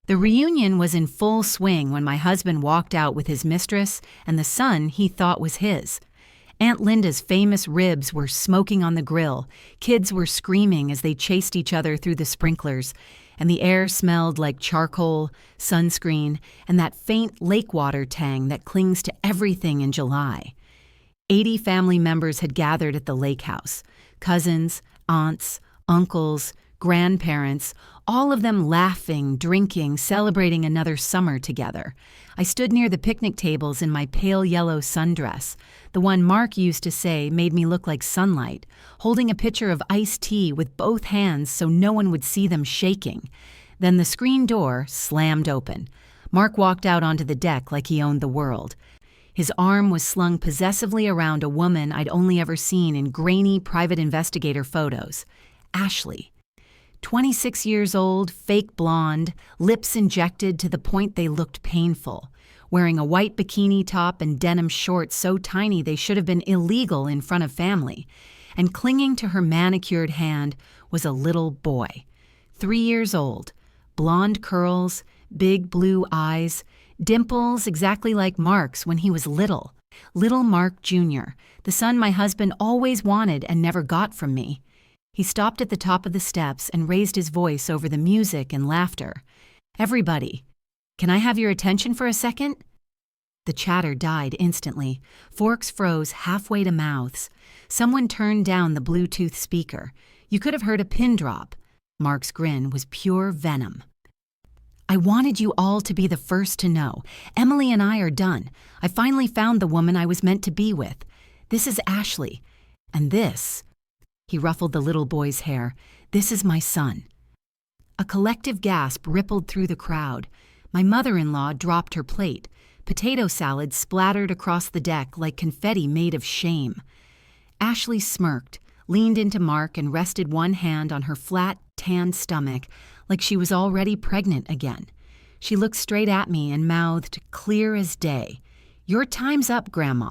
The reunion was in full swing when my husband walked out with his mistress and the son he thought was his. Aunt Linda's famous ribs were smoking on the grill, kids were screaming as they chased each other through the sprinklers, and the air smelled like charcoal, sunscreen, and that faint lake water tang that clings to everything in July. 80 family members had gathered at the lake house: cousins, aunts, uncles, grandparents, all of them laughing, drinking, celebrating another summer together. I stood near the picnic tables in my pale yellow sundress, the one Mark used to say made me look like sunlight, holding a pitcher of iced tea with both hands so no one would see them shaking. Then the screen door slammed open. Mark walked out onto the deck like he owned the world. His arm was slung possessively around a woman I'd only ever seen in grainy private investigator photos. Ashley. 26 years old, fake blonde, lips injected to the point they looked painful, wearing a white bikini top and denim shorts so tiny they should have been illegal in front of family, and clinging to her manicured hand was a little boy. 3 years old, blonde curls, big blue eyes, dimples exactly like Mark's when he was little. Little Mark Jr., the son my husband always wanted and never got from me. He stopped at the top of the steps and raised his voice over the music and laughter. "Everybody, can I have your attention for a second?" The chatter died instantly. Forks froze halfway to mouths. Someone turned down the Bluetooth speaker. You could have heard a pin drop. Mark's grin was pure venom. "I wanted you all to be the first to know. Emily and I are done. I finally found the woman I was meant to be with. This is Ashley. And this..." He ruffled the little boy's hair. "This is my son." A collective gasp rippled through the crowd. My mother-in-law dropped her plate. Potato salad splattered across the deck like confetti made of shame. Ashley smirked, leaned into Mark and rested one hand on her flat, tanned stomach like she was already pregnant again. She looked straight at me and mouthed, clear as day, "Your time's up, Grandma."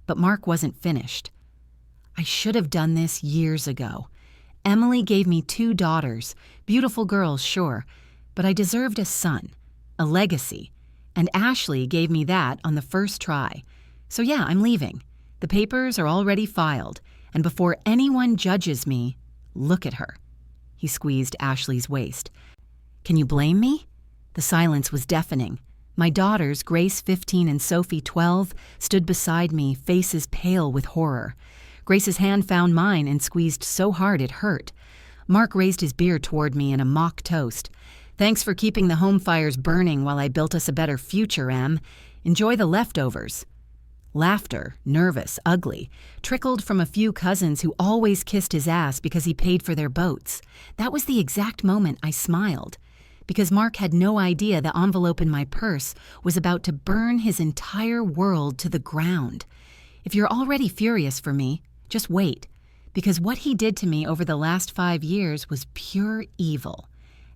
But Mark wasn't finished. "I should have done this years ago. Emily gave me 2 daughters, beautiful girls, sure, but I deserved a son, a legacy, and Ashley gave me that on the first try. So yeah, I'm leaving. The papers are already filed, and before anyone judges me, look at her." He squeezed Ashley's waist. "Can you blame me?" The silence was deafening. My daughters, Grace 15 and Sophie 12, stood beside me, faces pale with horror. Grace's hand found mine and squeezed so hard it hurt. Mark raised his beer toward me in a mock toast. "Thanks for keeping the home fires burning while I built us a better future, Em. Enjoy the leftovers." Laughter, nervous, ugly, trickled from a few cousins who always kissed his ass because he paid for their boats. That was the exact moment I smiled, because Mark had no idea the envelope in my purse was about to burn his entire world to the ground. If you're already furious for me, just wait, because what he did to me over the last 5 years was pure evil.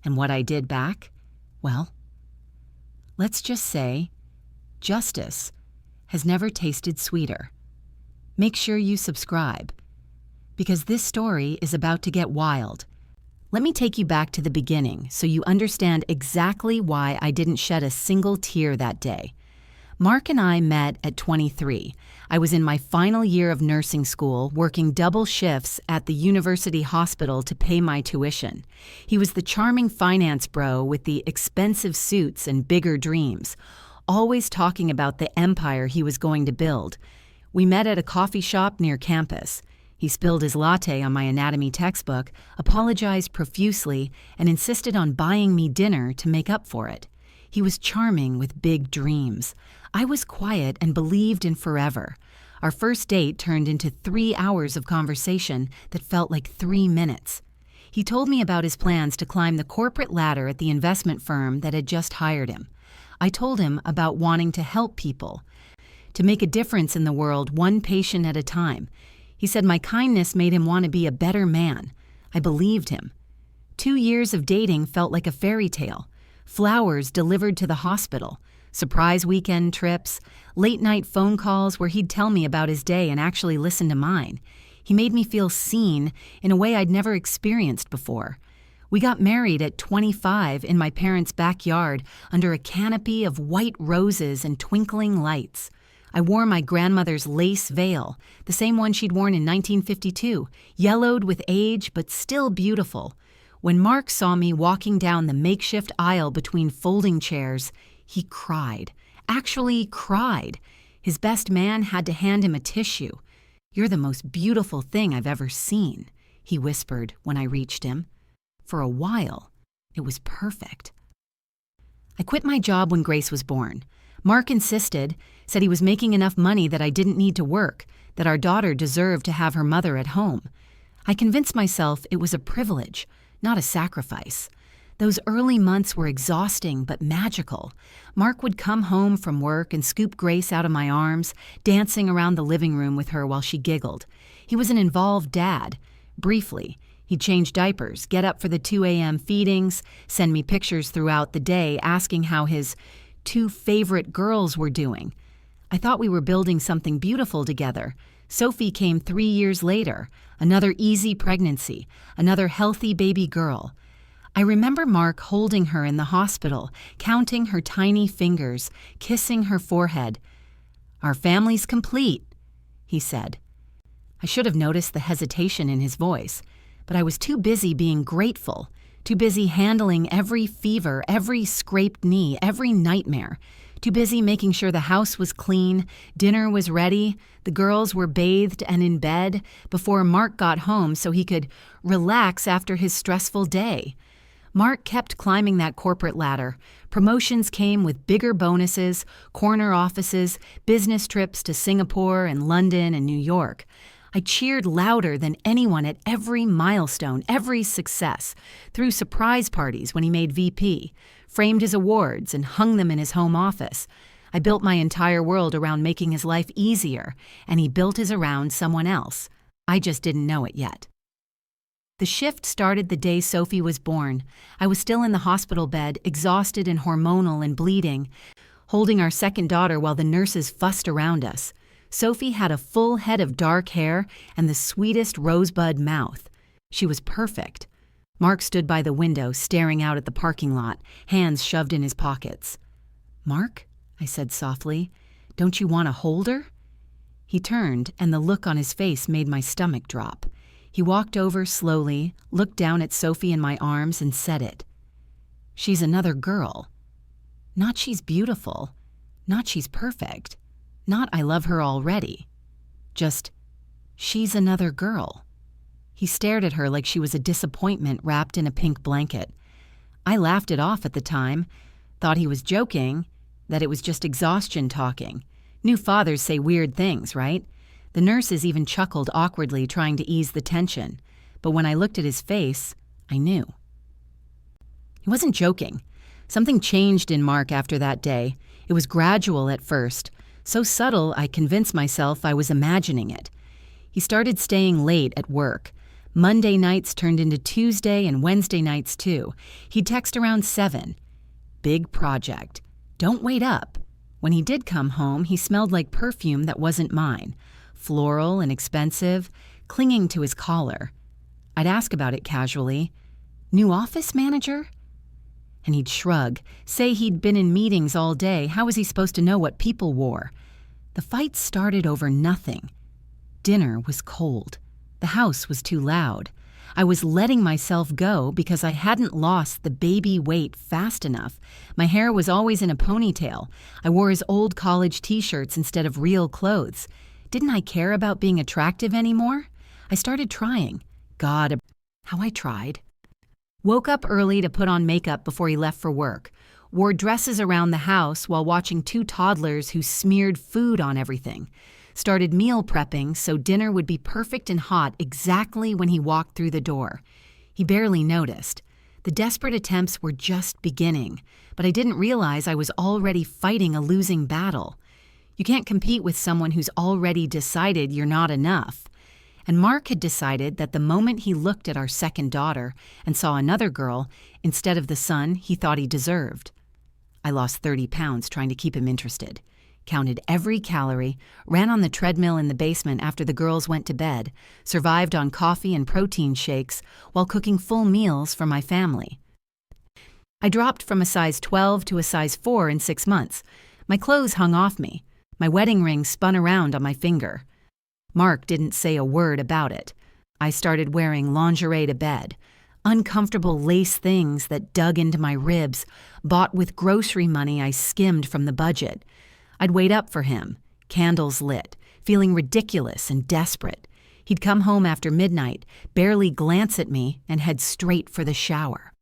And what I did back? Well, let's just say, justice has never tasted sweeter. Make sure you subscribe, because this story is about to get wild. Let me take you back to the beginning so you understand exactly why I didn't shed a single tear that day. Mark and I met at 23. I was in my final year of nursing school, working double shifts at the university hospital to pay my tuition. He was the charming finance bro with the expensive suits and bigger dreams, always talking about the empire he was going to build. We met at a coffee shop near campus. He spilled his latte on my anatomy textbook, apologized profusely, and insisted on buying me dinner to make up for it. He was charming with big dreams. I was quiet and believed in forever. Our first date turned into 3 hours of conversation that felt like 3 minutes. He told me about his plans to climb the corporate ladder at the investment firm that had just hired him. I told him about wanting to help people, to make a difference in the world one patient at a time. He said my kindness made him want to be a better man. I believed him. 2 years of dating felt like a fairy tale. Flowers delivered to the hospital, surprise weekend trips, late-night phone calls where he'd tell me about his day and actually listen to mine. He made me feel seen in a way I'd never experienced before. We got married at 25 in my parents' backyard under a canopy of white roses and twinkling lights. I wore my grandmother's lace veil, the same one she'd worn in 1952, yellowed with age but still beautiful. When Mark saw me walking down the makeshift aisle between folding chairs, he cried. Actually cried. His best man had to hand him a tissue. "You're the most beautiful thing I've ever seen," he whispered when I reached him. For a while, it was perfect. I quit my job when Grace was born. Mark insisted, said he was making enough money that I didn't need to work, that our daughter deserved to have her mother at home. I convinced myself it was a privilege, not a sacrifice. Those early months were exhausting but magical. Mark would come home from work and scoop Grace out of my arms, dancing around the living room with her while she giggled. He was an involved dad. Briefly, he'd change diapers, get up for the 2 a.m. feedings, send me pictures throughout the day asking how his 2 favorite girls were doing. I thought we were building something beautiful together. Sophie came 3 years later, another easy pregnancy, another healthy baby girl. I remember Mark holding her in the hospital, counting her tiny fingers, kissing her forehead. "Our family's complete," he said. I should have noticed the hesitation in his voice, but I was too busy being grateful, too busy handling every fever, every scraped knee, every nightmare, too busy making sure the house was clean, dinner was ready, the girls were bathed and in bed before Mark got home so he could relax after his stressful day. Mark kept climbing that corporate ladder. Promotions came with bigger bonuses, corner offices, business trips to Singapore and London and New York. I cheered louder than anyone at every milestone, every success, threw surprise parties when he made VP, framed his awards and hung them in his home office. I built my entire world around making his life easier, and he built his around someone else. I just didn't know it yet. The shift started the day Sophie was born. I was still in the hospital bed, exhausted and hormonal and bleeding, holding our second daughter while the nurses fussed around us. Sophie had a full head of dark hair and the sweetest rosebud mouth. She was perfect. Mark stood by the window, staring out at the parking lot, hands shoved in his pockets. "Mark," I said softly, "don't you want to hold her?" He turned, and the look on his face made my stomach drop. He walked over slowly, looked down at Sophie in my arms, and said it. "She's another girl. Not she's beautiful. Not she's perfect. Not I love her already. Just, she's another girl." He stared at her like she was a disappointment wrapped in a pink blanket. I laughed it off at the time, thought he was joking, that it was just exhaustion talking. New fathers say weird things, right? The nurses even chuckled awkwardly, trying to ease the tension. But when I looked at his face, I knew. He wasn't joking. Something changed in Mark after that day. It was gradual at first, so subtle I convinced myself I was imagining it. He started staying late at work. Monday nights turned into Tuesday and Wednesday nights too. He'd text around 7. "Big project. Don't wait up." When he did come home, he smelled like perfume that wasn't mine. Floral and expensive, clinging to his collar. I'd ask about it casually. "New office manager?" And he'd shrug, say he'd been in meetings all day. How was he supposed to know what people wore? The fight started over nothing. Dinner was cold. The house was too loud. I was letting myself go because I hadn't lost the baby weight fast enough. My hair was always in a ponytail. I wore his old college t-shirts instead of real clothes. Didn't I care about being attractive anymore? I started trying. God, how I tried. Woke up early to put on makeup before he left for work. Wore dresses around the house while watching 2 toddlers who smeared food on everything. Started meal prepping so dinner would be perfect and hot exactly when he walked through the door. He barely noticed. The desperate attempts were just beginning, but I didn't realize I was already fighting a losing battle. You can't compete with someone who's already decided you're not enough. And Mark had decided that the moment he looked at our second daughter and saw another girl instead of the son he thought he deserved. I lost 30 pounds trying to keep him interested. counted every calorie, ran on the treadmill in the basement after the girls went to bed, survived on coffee and protein shakes while cooking full meals for my family. I dropped from a size 12 to a size 4 in 6 months. My clothes hung off me. My wedding ring spun around on my finger. Mark didn't say a word about it. I started wearing lingerie to bed, uncomfortable lace things that dug into my ribs, bought with grocery money I skimmed from the budget. I'd wait up for him, candles lit, feeling ridiculous and desperate. He'd come home after midnight, barely glance at me, and head straight for the shower.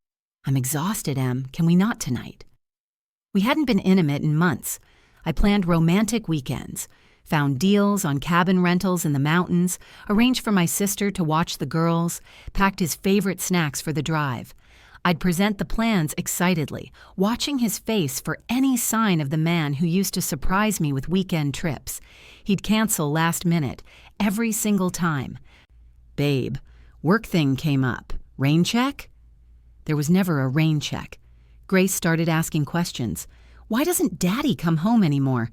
"I'm exhausted, Em. Can we not tonight?" We hadn't been intimate in months. I planned romantic weekends, found deals on cabin rentals in the mountains, arranged for my sister to watch the girls, packed his favorite snacks for the drive. I'd present the plans excitedly, watching his face for any sign of the man who used to surprise me with weekend trips. He'd cancel last minute, every single time. "Babe, work thing came up. Rain check?" There was never a rain check. Grace started asking questions. Why doesn't Daddy come home anymore?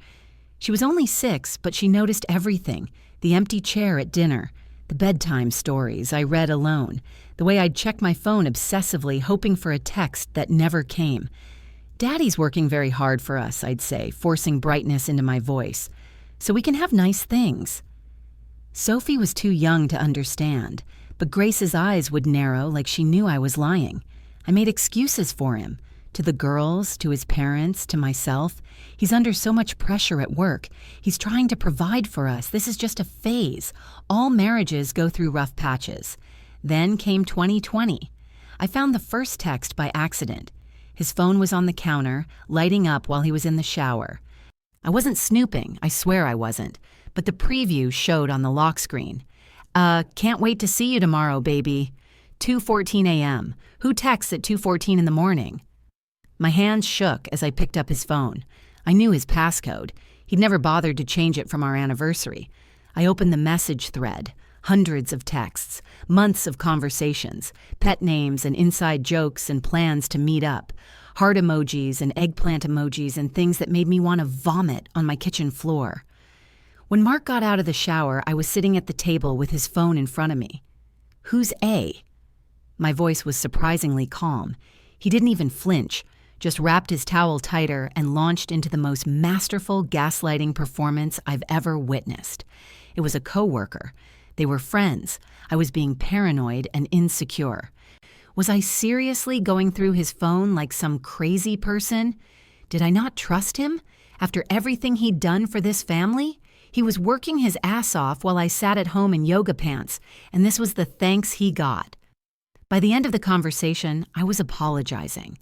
She was only 6, but she noticed everything. The empty chair at dinner, the bedtime stories I read alone, the way I'd check my phone obsessively, hoping for a text that never came. "Daddy's working very hard for us," I'd say, forcing brightness into my voice, "so we can have nice things." Sophie was too young to understand, but Grace's eyes would narrow like she knew I was lying. I made excuses for him. To the girls, to his parents, to myself. He's under so much pressure at work. He's trying to provide for us. This is just a phase. All marriages go through rough patches. Then came 2020. I found the first text by accident. His phone was on the counter, lighting up while he was in the shower. I wasn't snooping, I swear I wasn't, but the preview showed on the lock screen. Can't wait to see you tomorrow, baby. 2:14 a.m. Who texts at 2:14 in the morning? My hands shook as I picked up his phone. I knew his passcode. He'd never bothered to change it from our anniversary. I opened the message thread. Hundreds of texts, months of conversations, pet names and inside jokes and plans to meet up, heart emojis and eggplant emojis and things that made me want to vomit on my kitchen floor. When Mark got out of the shower, I was sitting at the table with his phone in front of me. "Who's A?" My voice was surprisingly calm. He didn't even flinch, just wrapped his towel tighter and launched into the most masterful gaslighting performance I've ever witnessed. It was a coworker. They were friends. I was being paranoid and insecure. Was I seriously going through his phone like some crazy person? Did I not trust him? After everything he'd done for this family? He was working his ass off while I sat at home in yoga pants, and this was the thanks he got. By the end of the conversation, I was apologizing.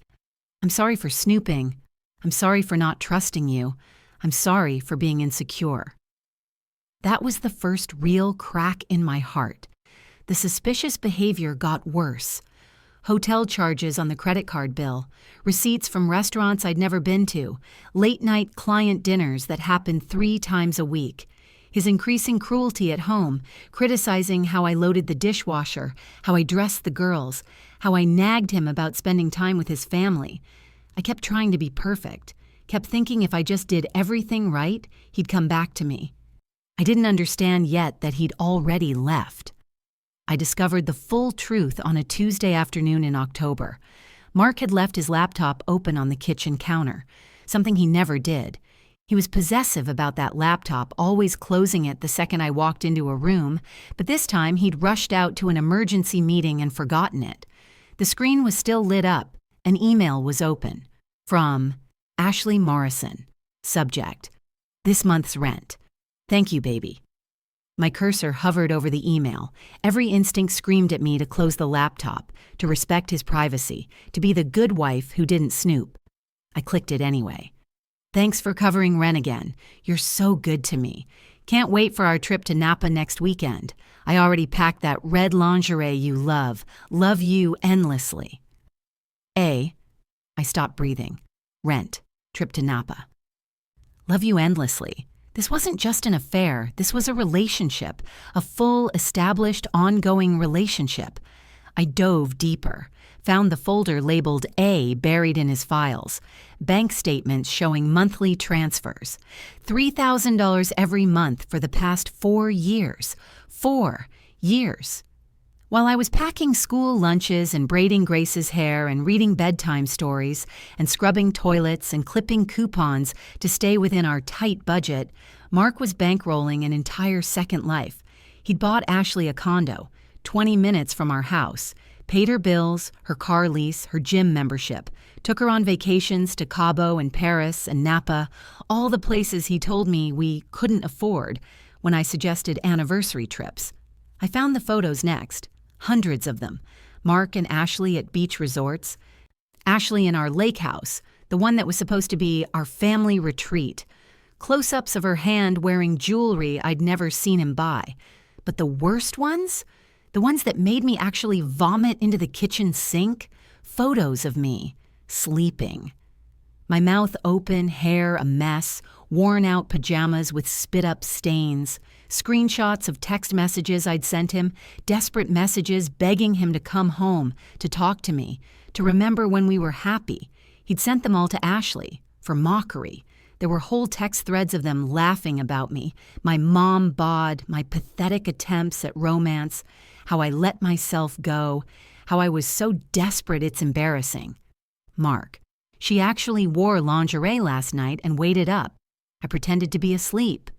"I'm sorry for snooping. I'm sorry for not trusting you. I'm sorry for being insecure." That was the first real crack in my heart. The suspicious behavior got worse. Hotel charges on the credit card bill, receipts from restaurants I'd never been to, late-night client dinners that happened 3 times a week. His increasing cruelty at home, criticizing how I loaded the dishwasher, how I dressed the girls, how I nagged him about spending time with his family. I kept trying to be perfect, kept thinking if I just did everything right, he'd come back to me. I didn't understand yet that he'd already left. I discovered the full truth on a Tuesday afternoon in October. Mark had left his laptop open on the kitchen counter, something he never did. He was possessive about that laptop, always closing it the second I walked into a room, but this time he'd rushed out to an emergency meeting and forgotten it. The screen was still lit up. An email was open. From Ashley Morrison. Subject: "This month's rent. Thank you, baby." My cursor hovered over the email. Every instinct screamed at me to close the laptop, to respect his privacy, to be the good wife who didn't snoop. I clicked it anyway. "Thanks for covering rent again. You're so good to me. Can't wait for our trip to Napa next weekend. I already packed that red lingerie you love. Love you endlessly." A. I stopped breathing. Rent. Trip to Napa. Love you endlessly. This wasn't just an affair. This was a relationship. A full, established, ongoing relationship. I dove deeper, found the folder labeled A buried in his files, bank statements showing monthly transfers, $3,000 every month for the past 4 years. 4 years. While I was packing school lunches and braiding Grace's hair and reading bedtime stories and scrubbing toilets and clipping coupons to stay within our tight budget, Mark was bankrolling an entire second life. He'd bought Ashley a condo, 20 minutes from our house, paid her bills, her car lease, her gym membership, took her on vacations to Cabo and Paris and Napa, all the places he told me we couldn't afford when I suggested anniversary trips. I found the photos next. Hundreds of them. Mark and Ashley at beach resorts. Ashley in our lake house, the one that was supposed to be our family retreat. Close-ups of her hand wearing jewelry I'd never seen him buy. But the worst ones? The ones that made me actually vomit into the kitchen sink? Photos of me, sleeping. My mouth open, hair a mess, worn-out pajamas with spit-up stains, screenshots of text messages I'd sent him, desperate messages begging him to come home, to talk to me, to remember when we were happy. He'd sent them all to Ashley, for mockery. There were whole text threads of them laughing about me, my mom bod, my pathetic attempts at romance, how I let myself go, how I was so desperate it's embarrassing. Mark. She actually wore lingerie last night and waited up. I pretended to be asleep.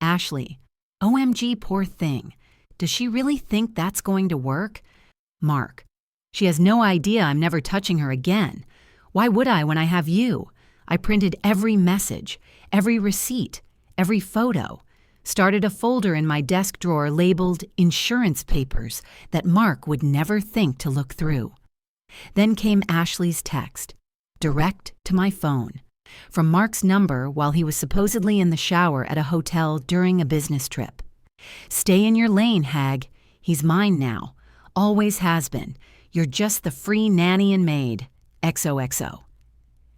Ashley. OMG, poor thing. Does she really think that's going to work? Mark. She has no idea I'm never touching her again. Why would I when I have you? I printed every message, every receipt, every photo. Started a folder in my desk drawer labeled insurance papers that Mark would never think to look through. Then came Ashley's text, direct to my phone, from Mark's number while he was supposedly in the shower at a hotel during a business trip. Stay in your lane, hag. He's mine now. Always has been. You're just the free nanny and maid. XOXO.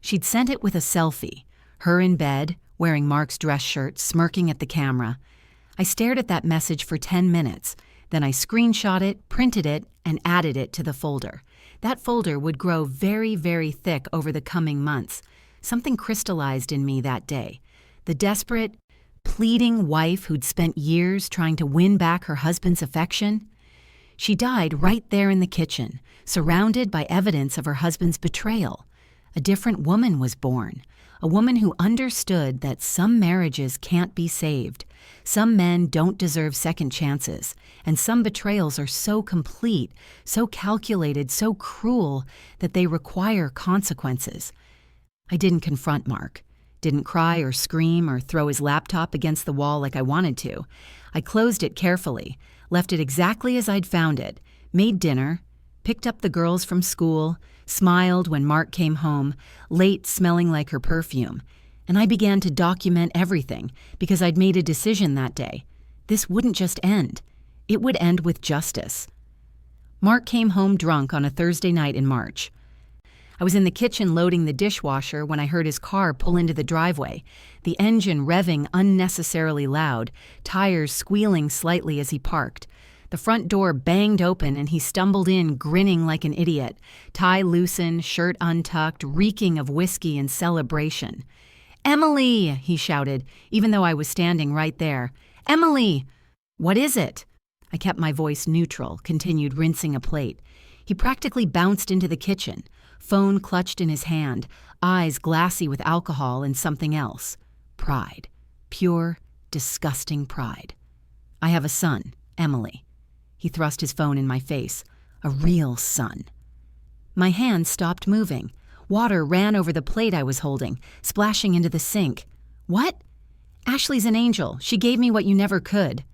She'd sent it with a selfie, her in bed, wearing Mark's dress shirt, smirking at the camera. I stared at that message for 10 minutes. Then I screenshot it, printed it, and added it to the folder. That folder would grow very, very thick over the coming months. Something crystallized in me that day. The desperate, pleading wife who'd spent years trying to win back her husband's affection. She died right there in the kitchen, surrounded by evidence of her husband's betrayal. A different woman was born, a woman who understood that some marriages can't be saved, some men don't deserve second chances, and some betrayals are so complete, so calculated, so cruel that they require consequences. I didn't confront Mark, didn't cry or scream or throw his laptop against the wall like I wanted to. I closed it carefully, left it exactly as I'd found it, made dinner, picked up the girls from school, smiled when Mark came home, late smelling like her perfume, and I began to document everything because I'd made a decision that day. This wouldn't just end. It would end with justice. Mark came home drunk on a Thursday night in March. I was in the kitchen loading the dishwasher when I heard his car pull into the driveway, the engine revving unnecessarily loud, tires squealing slightly as he parked. The front door banged open and he stumbled in grinning like an idiot, tie loosened, shirt untucked, reeking of whiskey and celebration. "Emily!" he shouted, even though I was standing right there. "Emily!" "What is it?" I kept my voice neutral, continued rinsing a plate. He practically bounced into the kitchen, phone clutched in his hand, eyes glassy with alcohol and something else. Pride. Pure, disgusting pride. "I have a son, Emily." He thrust his phone in my face. A real son. My hand stopped moving. Water ran over the plate I was holding, splashing into the sink. "What?" "Ashley's an angel. She gave me what you never could."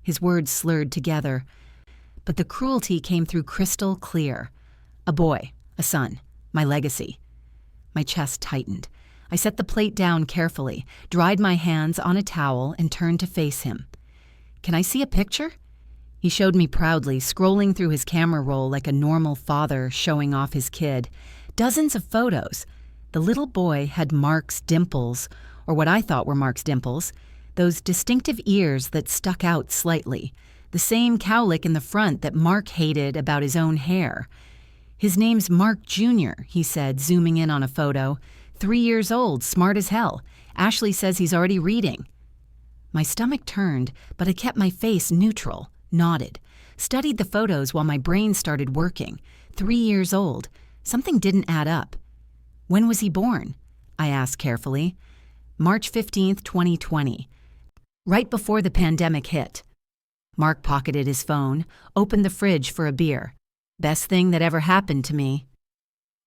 His words slurred together, but the cruelty came through crystal clear. A boy, a son, my legacy. My chest tightened. I set the plate down carefully, dried my hands on a towel, and turned to face him. "Can I see a picture?" He showed me proudly, scrolling through his camera roll like a normal father showing off his kid. Dozens of photos. The little boy had Mark's dimples, or what I thought were Mark's dimples, those distinctive ears that stuck out slightly, The same cowlick in the front that Mark hated about his own hair. His name's Mark Jr., he said, zooming in on a photo. 3 years old, smart as hell. Ashley says he's already reading. My stomach turned, but I kept my face neutral, nodded, studied the photos while my brain started working. 3 years old. Something didn't add up. When was he born? I asked carefully. March 15th, 2020. Right before the pandemic hit. Mark pocketed his phone, opened the fridge for a beer. Best thing that ever happened to me.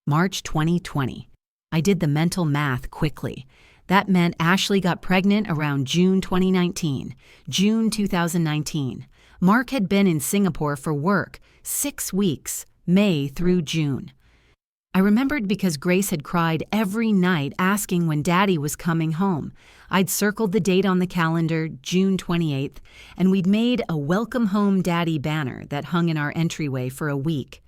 March 2020. I did the mental math quickly. That meant Ashley got pregnant around June 2019. June 2019. Mark had been in Singapore for work, 6 weeks, May through June. I remembered because Grace had cried every night asking when Daddy was coming home. I'd circled the date on the calendar, June 28th, and we'd made a Welcome Home Daddy banner that hung in our entryway for a week.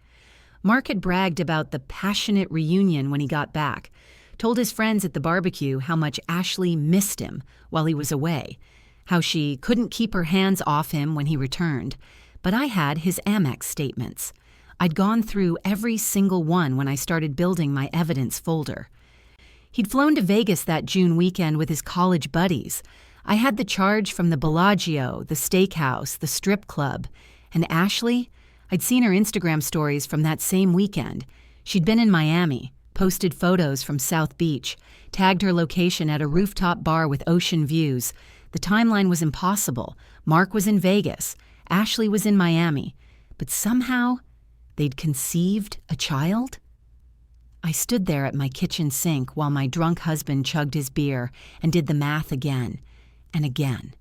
Mark had bragged about the passionate reunion when he got back, told his friends at the barbecue how much Ashley missed him while he was away, how she couldn't keep her hands off him when he returned. But I had his Amex statements. I'd gone through every single one when I started building my evidence folder. He'd flown to Vegas that June weekend with his college buddies. I had the charge from the Bellagio, the steakhouse, the strip club. And Ashley? I'd seen her Instagram stories from that same weekend. She'd been in Miami, posted photos from South Beach, tagged her location at a rooftop bar with ocean views. The timeline was impossible. Mark was in Vegas. Ashley was in Miami. But somehow, they'd conceived a child? I stood there at my kitchen sink while my drunk husband chugged his beer and did the math again and again.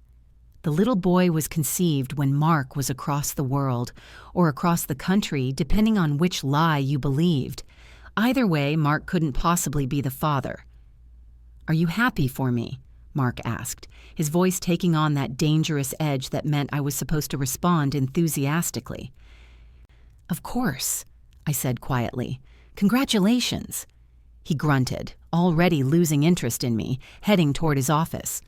The little boy was conceived when Mark was across the world, or across the country, depending on which lie you believed. Either way, Mark couldn't possibly be the father. "Are you happy for me?" Mark asked, his voice taking on that dangerous edge that meant I was supposed to respond enthusiastically. "Of course," I said quietly. "Congratulations." He grunted, already losing interest in me, heading toward his office.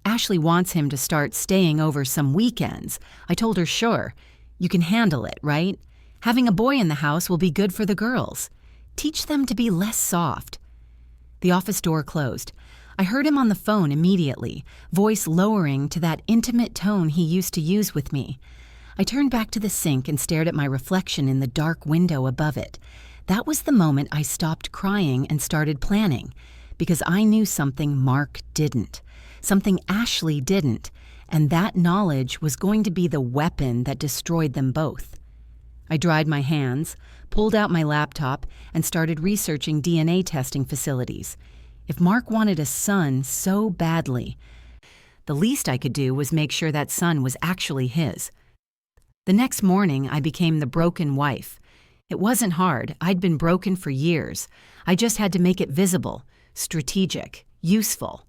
Ashley wants him to start staying over some weekends. I told her, sure. You can handle it, right? Having a boy in the house will be good for the girls. Teach them to be less soft. The office door closed. I heard him on the phone immediately, voice lowering to that intimate tone he used to use with me. I turned back to the sink and stared at my reflection in the dark window above it. That was the moment I stopped crying and started planning, because I knew something Mark didn't, something Ashley didn't, and that knowledge was going to be the weapon that destroyed them both. I dried my hands, pulled out my laptop, and started researching DNA testing facilities. If Mark wanted a son so badly, the least I could do was make sure that son was actually his. The next morning, I became the broken wife. It wasn't hard. I'd been broken for years. I just had to make it visible, strategic, useful.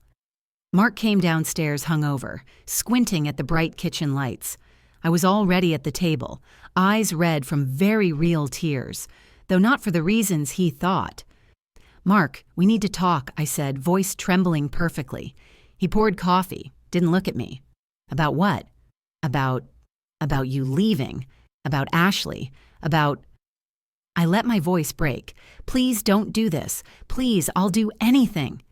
Mark came downstairs hungover, squinting at the bright kitchen lights. I was already at the table, eyes red from very real tears, though not for the reasons he thought. "Mark, we need to talk," I said, voice trembling perfectly. He poured coffee, didn't look at me. "About what?" About you leaving. About Ashley. About... I let my voice break. "Please don't do this. Please, I'll do anything."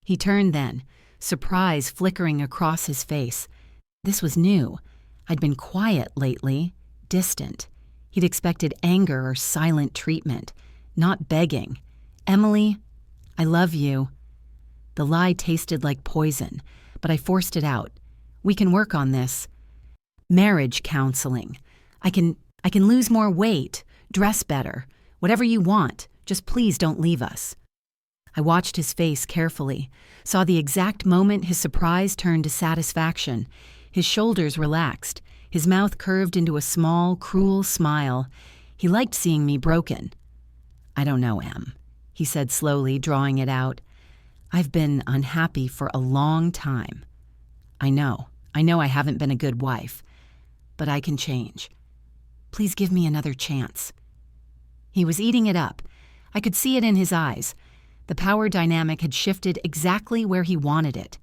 He turned then, surprise flickering across his face. This was new. I'd been quiet lately, distant. He'd expected anger or silent treatment, not begging. "Emily, I love you." The lie tasted like poison, but I forced it out. "We can work on this. Marriage counseling. I can lose more weight, dress better, whatever you want. Just please don't leave us." I watched his face carefully, saw the exact moment his surprise turned to satisfaction. His shoulders relaxed, his mouth curved into a small, cruel smile. He liked seeing me broken. "I don't know, Em," he said slowly, drawing it out. "I've been unhappy for a long time. I know I haven't been a good wife, but I can change. Please give me another chance." He was eating it up. I could see it in his eyes. The power dynamic had shifted exactly where he wanted it.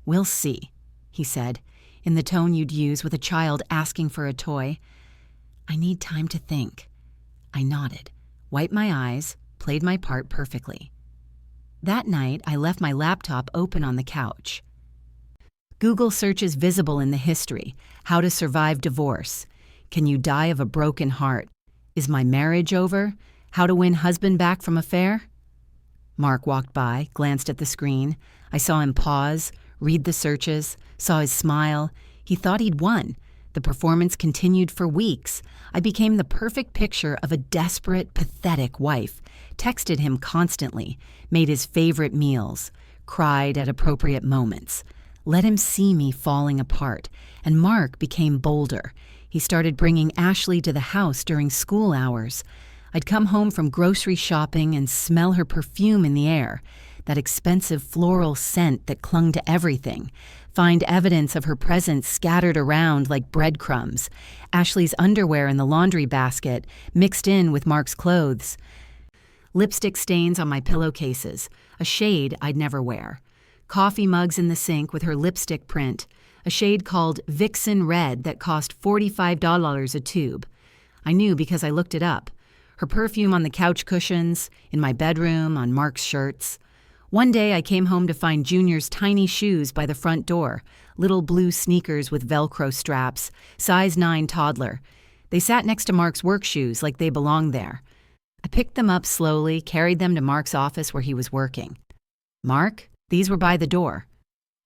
"We'll see," he said. in the tone you'd use with a child asking for a toy. I need time to think. I nodded, wiped my eyes, played my part perfectly. That night, I left my laptop open on the couch. Google searches visible in the history. How to survive divorce. Can you die of a broken heart? Is my marriage over? How to win husband back from affair? Mark walked by, glanced at the screen. I saw him pause, read the searches, saw his smile. He thought he'd won. The performance continued for weeks. I became the perfect picture of a desperate, pathetic wife. Texted him constantly, made his favorite meals, cried at appropriate moments. Let him see me falling apart, and Mark became bolder. He started bringing Ashley to the house during school hours. I'd come home from grocery shopping and smell her perfume in the air, that expensive floral scent that clung to everything. Find evidence of her presence scattered around like breadcrumbs. Ashley's underwear in the laundry basket, mixed in with Mark's clothes. Lipstick stains on my pillowcases, a shade I'd never wear. Coffee mugs in the sink with her lipstick print, a shade called Vixen Red that cost $45 a tube. I knew because I looked it up. Her perfume on the couch cushions, in my bedroom, on Mark's shirts. One day I came home to find Junior's tiny shoes by the front door, little blue sneakers with Velcro straps, size 9 toddler. They sat next to Mark's work shoes like they belonged there. I picked them up slowly, carried them to Mark's office where he was working. Mark, these were by the door.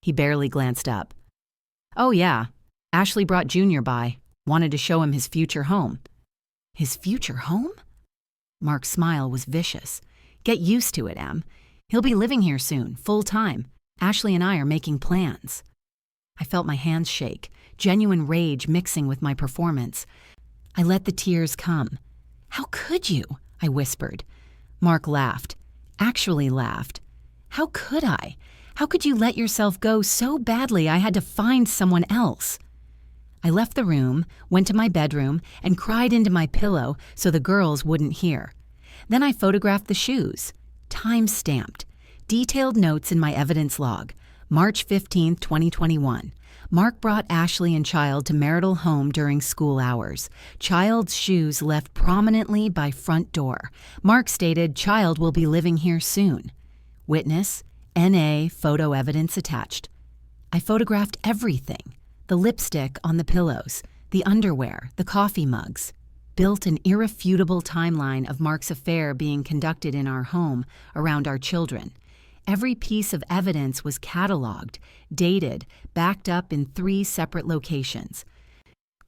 He barely glanced up. Oh yeah, Ashley brought Junior by, wanted to show him his future home. His future home? Mark's smile was vicious. Get used to it, Em. He'll be living here soon, full time. Ashley and I are making plans. I felt my hands shake, genuine rage mixing with my performance. I let the tears come. How could you? I whispered. Mark laughed. Actually laughed. How could I? How could you let yourself go so badly I had to find someone else? I left the room, went to my bedroom, and cried into my pillow so the girls wouldn't hear. Then I photographed the shoes. Time-stamped. Detailed notes in my evidence log. March 15, 2021. Mark brought Ashley and child to marital home during school hours. Child's shoes left prominently by front door. Mark stated child will be living here soon. Witness, NA, photo evidence attached. I photographed everything. The lipstick on the pillows, the underwear, the coffee mugs. Built an irrefutable timeline of Mark's affair being conducted in our home around our children. Every piece of evidence was cataloged, dated, backed up in 3 separate locations.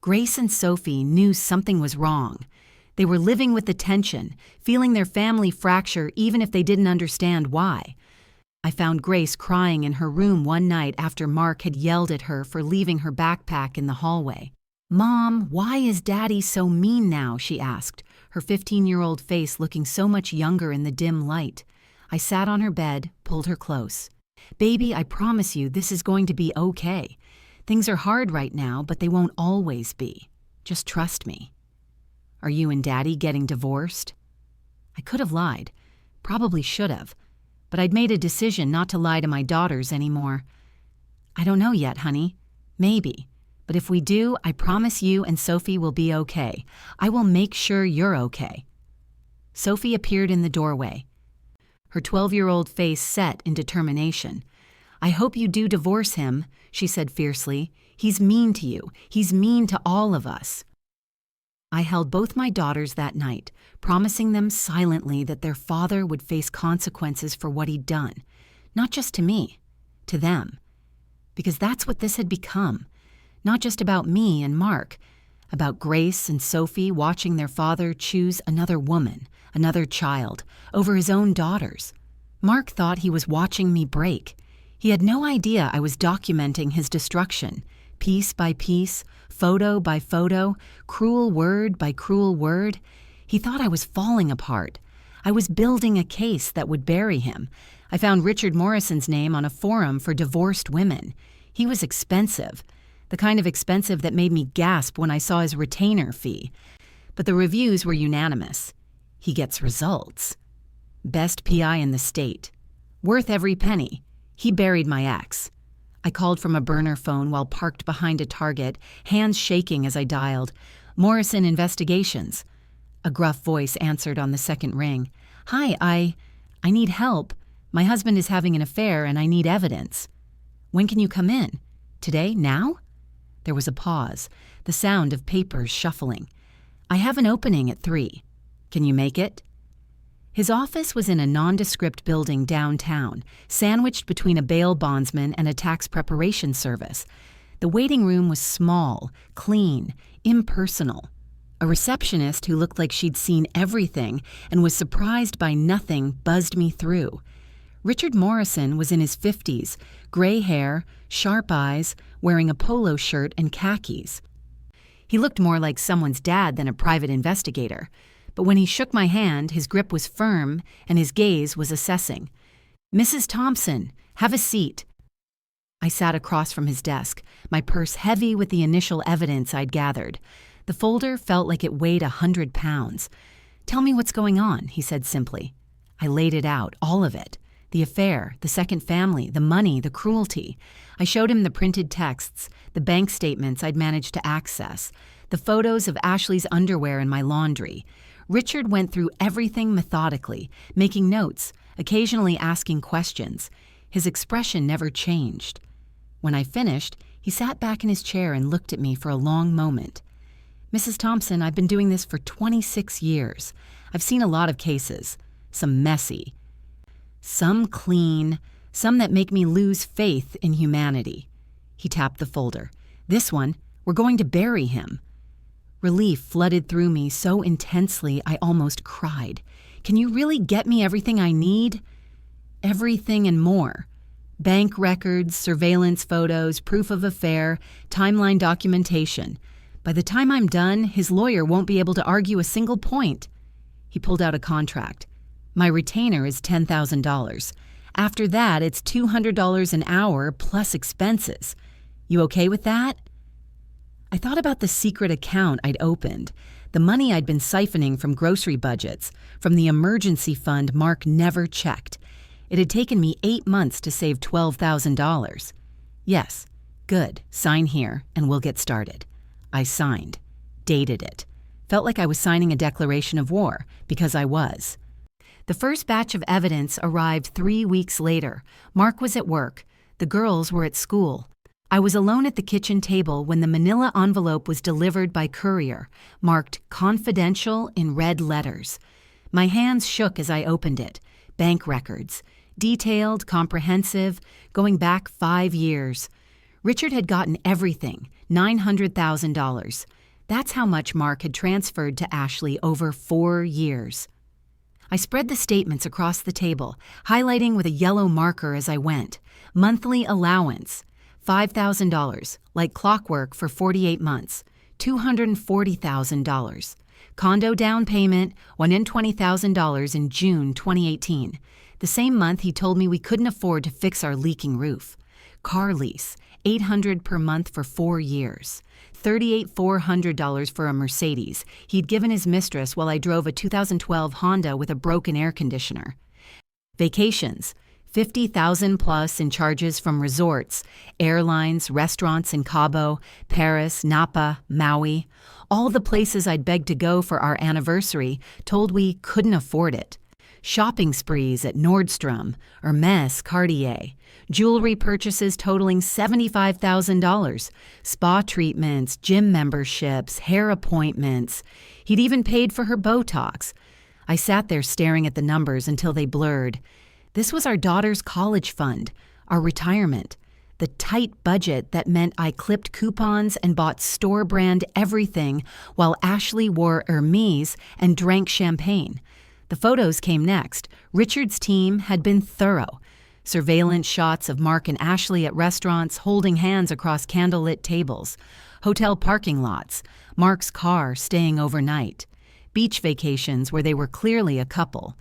Grace and Sophie knew something was wrong. They were living with the tension, feeling their family fracture even if they didn't understand why. I found Grace crying in her room one night after Mark had yelled at her for leaving her backpack in the hallway. "Mom, why is Daddy so mean now?" she asked, her 15-year-old face looking so much younger in the dim light. I sat on her bed, pulled her close. "Baby, I promise you this is going to be okay. Things are hard right now, but they won't always be. Just trust me." "Are you and Daddy getting divorced?" I could have lied. Probably should have. But I'd made a decision not to lie to my daughters anymore. "I don't know yet, honey. Maybe. But if we do, I promise you and Sophie will be okay. I will make sure you're okay." Sophie appeared in the doorway. Her 12-year-old face set in determination. "I hope you do divorce him," she said fiercely. "He's mean to you. He's mean to all of us." I held both my daughters that night, promising them silently that their father would face consequences for what he'd done. Not just to me, to them. Because that's what this had become. Not just about me and Mark, about Grace and Sophie watching their father choose another woman, another child, over his own daughters. Mark thought he was watching me break. He had no idea I was documenting his destruction, piece by piece, photo by photo, cruel word by cruel word. He thought I was falling apart. I was building a case that would bury him. I found Richard Morrison's name on a forum for divorced women. He was expensive, the kind of expensive that made me gasp when I saw his retainer fee. But the reviews were unanimous. He gets results. Best PI in the state. Worth every penny. He buried my ex. I called from a burner phone while parked behind a Target, hands shaking as I dialed. Morrison Investigations. A gruff voice answered on the second ring. Hi, I need help. My husband is having an affair and I need evidence. When can you come in? Today? Now? There was a pause, the sound of papers shuffling. I have an opening at 3. Can you make it? His office was in a nondescript building downtown, sandwiched between a bail bondsman and a tax preparation service. The waiting room was small, clean, impersonal. A receptionist who looked like she'd seen everything and was surprised by nothing buzzed me through. Richard Morrison was in his 50s, gray hair, sharp eyes, wearing a polo shirt and khakis. He looked more like someone's dad than a private investigator. But when he shook my hand, his grip was firm and his gaze was assessing. Mrs. Thompson, have a seat. I sat across from his desk, my purse heavy with the initial evidence I'd gathered. The folder felt like it weighed 100 pounds. Tell me what's going on, he said simply. I laid it out, all of it. The affair, the second family, the money, the cruelty. I showed him the printed texts, the bank statements I'd managed to access, the photos of Ashley's underwear in my laundry. Richard went through everything methodically, making notes, occasionally asking questions. His expression never changed. When I finished, he sat back in his chair and looked at me for a long moment. Mrs. Thompson, I've been doing this for 26 years. I've seen a lot of cases, some messy, some clean, some that make me lose faith in humanity. He tapped the folder. This one, we're going to bury him. Relief flooded through me so intensely I almost cried. Can you really get me everything I need? Everything and more. Bank records, surveillance photos, proof of affair, timeline documentation. By the time I'm done, his lawyer won't be able to argue a single point. He pulled out a contract. My retainer is $10,000. After that, it's $200 an hour plus expenses. You okay with that? I thought about the secret account I'd opened, the money I'd been siphoning from grocery budgets, from the emergency fund Mark never checked. It had taken me 8 months to save $12,000. Yes, good, sign here and we'll get started. I signed, dated it. Felt like I was signing a declaration of war, because I was. The first batch of evidence arrived 3 weeks later. Mark was at work. The girls were at school. I was alone at the kitchen table when the manila envelope was delivered by courier, marked confidential in red letters. My hands shook as I opened it. Bank records. Detailed, comprehensive, going back 5 years. Richard had gotten everything, $900,000. That's how much Mark had transferred to Ashley over 4 years. I spread the statements across the table, highlighting with a yellow marker as I went. Monthly allowance. $5,000, like clockwork for 48 months, $240,000. Condo down payment, $120,000 in June 2018. The same month he told me we couldn't afford to fix our leaking roof. Car lease, $800 per month for 4 years. $38,400 for a Mercedes he'd given his mistress while I drove a 2012 Honda with a broken air conditioner. Vacations, $50,000 plus in charges from resorts, airlines, restaurants in Cabo, Paris, Napa, Maui. All the places I'd begged to go for our anniversary told we couldn't afford it. Shopping sprees at Nordstrom, Hermes, Cartier. Jewelry purchases totaling $75,000. Spa treatments, gym memberships, hair appointments. He'd even paid for her Botox. I sat there staring at the numbers until they blurred. This was our daughter's college fund, our retirement, the tight budget that meant I clipped coupons and bought store-brand everything while Ashley wore Hermes and drank champagne. The photos came next. Richard's team had been thorough. Surveillance shots of Mark and Ashley at restaurants holding hands across candlelit tables. Hotel parking lots. Mark's car staying overnight. Beach vacations where they were clearly a couple.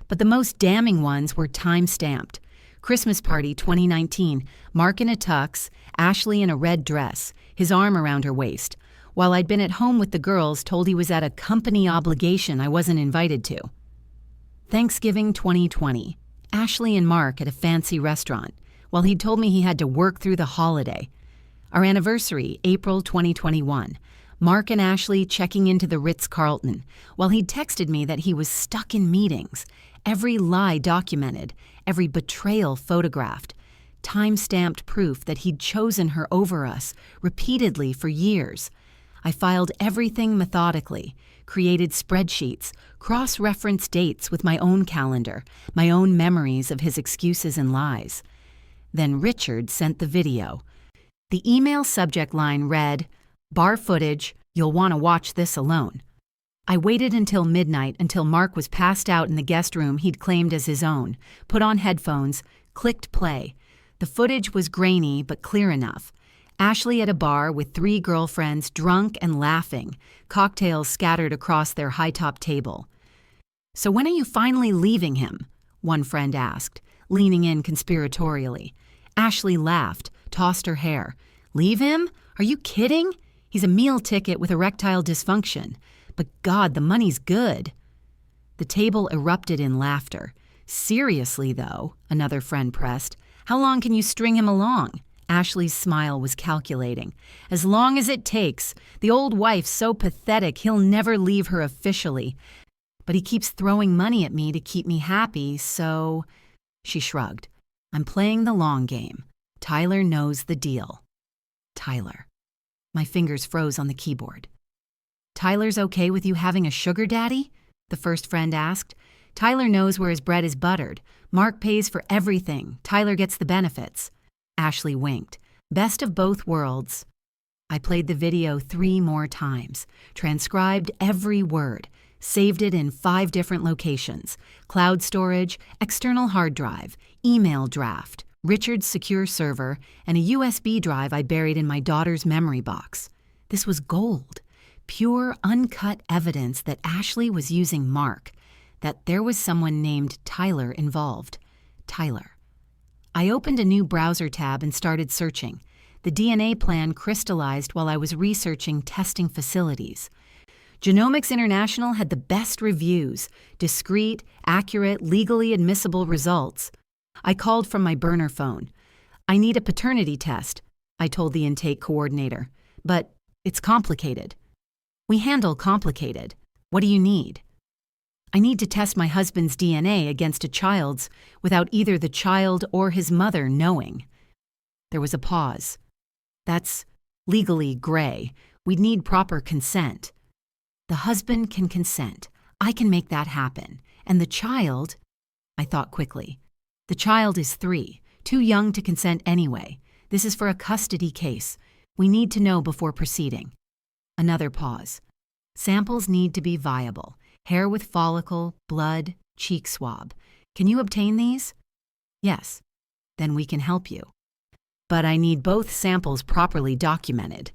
But the most damning ones were time-stamped. Christmas party 2019, Mark in a tux, Ashley in a red dress, his arm around her waist, while I'd been at home with the girls told he was at a company obligation I wasn't invited to. Thanksgiving 2020, Ashley and Mark at a fancy restaurant. while he'd told me he had to work through the holiday. Our anniversary, April 2021. Mark and Ashley checking into the Ritz-Carlton, while he'd texted me that he was stuck in meetings, every lie documented, every betrayal photographed, time-stamped proof that he'd chosen her over us repeatedly for years. I filed everything methodically, created spreadsheets, cross-referenced dates with my own calendar, my own memories of his excuses and lies. Then Richard sent the video. The email subject line read, "Bar footage, you'll want to watch this alone." I waited until midnight until Mark was passed out in the guest room he'd claimed as his own, put on headphones, clicked play. The footage was grainy but clear enough. Ashley at a bar with 3 girlfriends drunk and laughing, cocktails scattered across their high-top table. "So when are you finally leaving him?" one friend asked, leaning in conspiratorially. Ashley laughed, tossed her hair. "Leave him? Are you kidding? He's a meal ticket with erectile dysfunction. But God, the money's good." The table erupted in laughter. "Seriously, though," another friend pressed, "how long can you string him along?" Ashley's smile was calculating. "As long as it takes. The old wife's so pathetic he'll never leave her officially. But he keeps throwing money at me to keep me happy, so—" She shrugged. "I'm playing the long game. Tyler knows the deal." Tyler. My fingers froze on the keyboard. "Tyler's okay with you having a sugar daddy?" the first friend asked. "Tyler knows where his bread is buttered. Mark pays for everything. Tyler gets the benefits." Ashley winked. "Best of both worlds." I played the video 3 more times, transcribed every word, saved it in 5 different locations: cloud storage, external hard drive, email draft, Richard's secure server, and a USB drive I buried in my daughter's memory box. This was gold. Pure, uncut evidence that Ashley was using Mark, that there was someone named Tyler involved. Tyler. I opened a new browser tab and started searching. The DNA plan crystallized while I was researching testing facilities. Genomics International had the best reviews, discreet, accurate, legally admissible results. I called from my burner phone. "I need a paternity test," I told the intake coordinator. "But it's complicated." "We handle complicated. What do you need?" "I need to test my husband's DNA against a child's without either the child or his mother knowing." There was a pause. "That's legally gray. We'd need proper consent." "The husband can consent. I can make that happen. And the child—" I thought quickly. "The child is 3, too young to consent anyway. This is for a custody case. We need to know before proceeding." Another pause. "Samples need to be viable. Hair with follicle, blood, cheek swab. Can you obtain these?" "Yes." "Then we can help you. But I need both samples properly documented."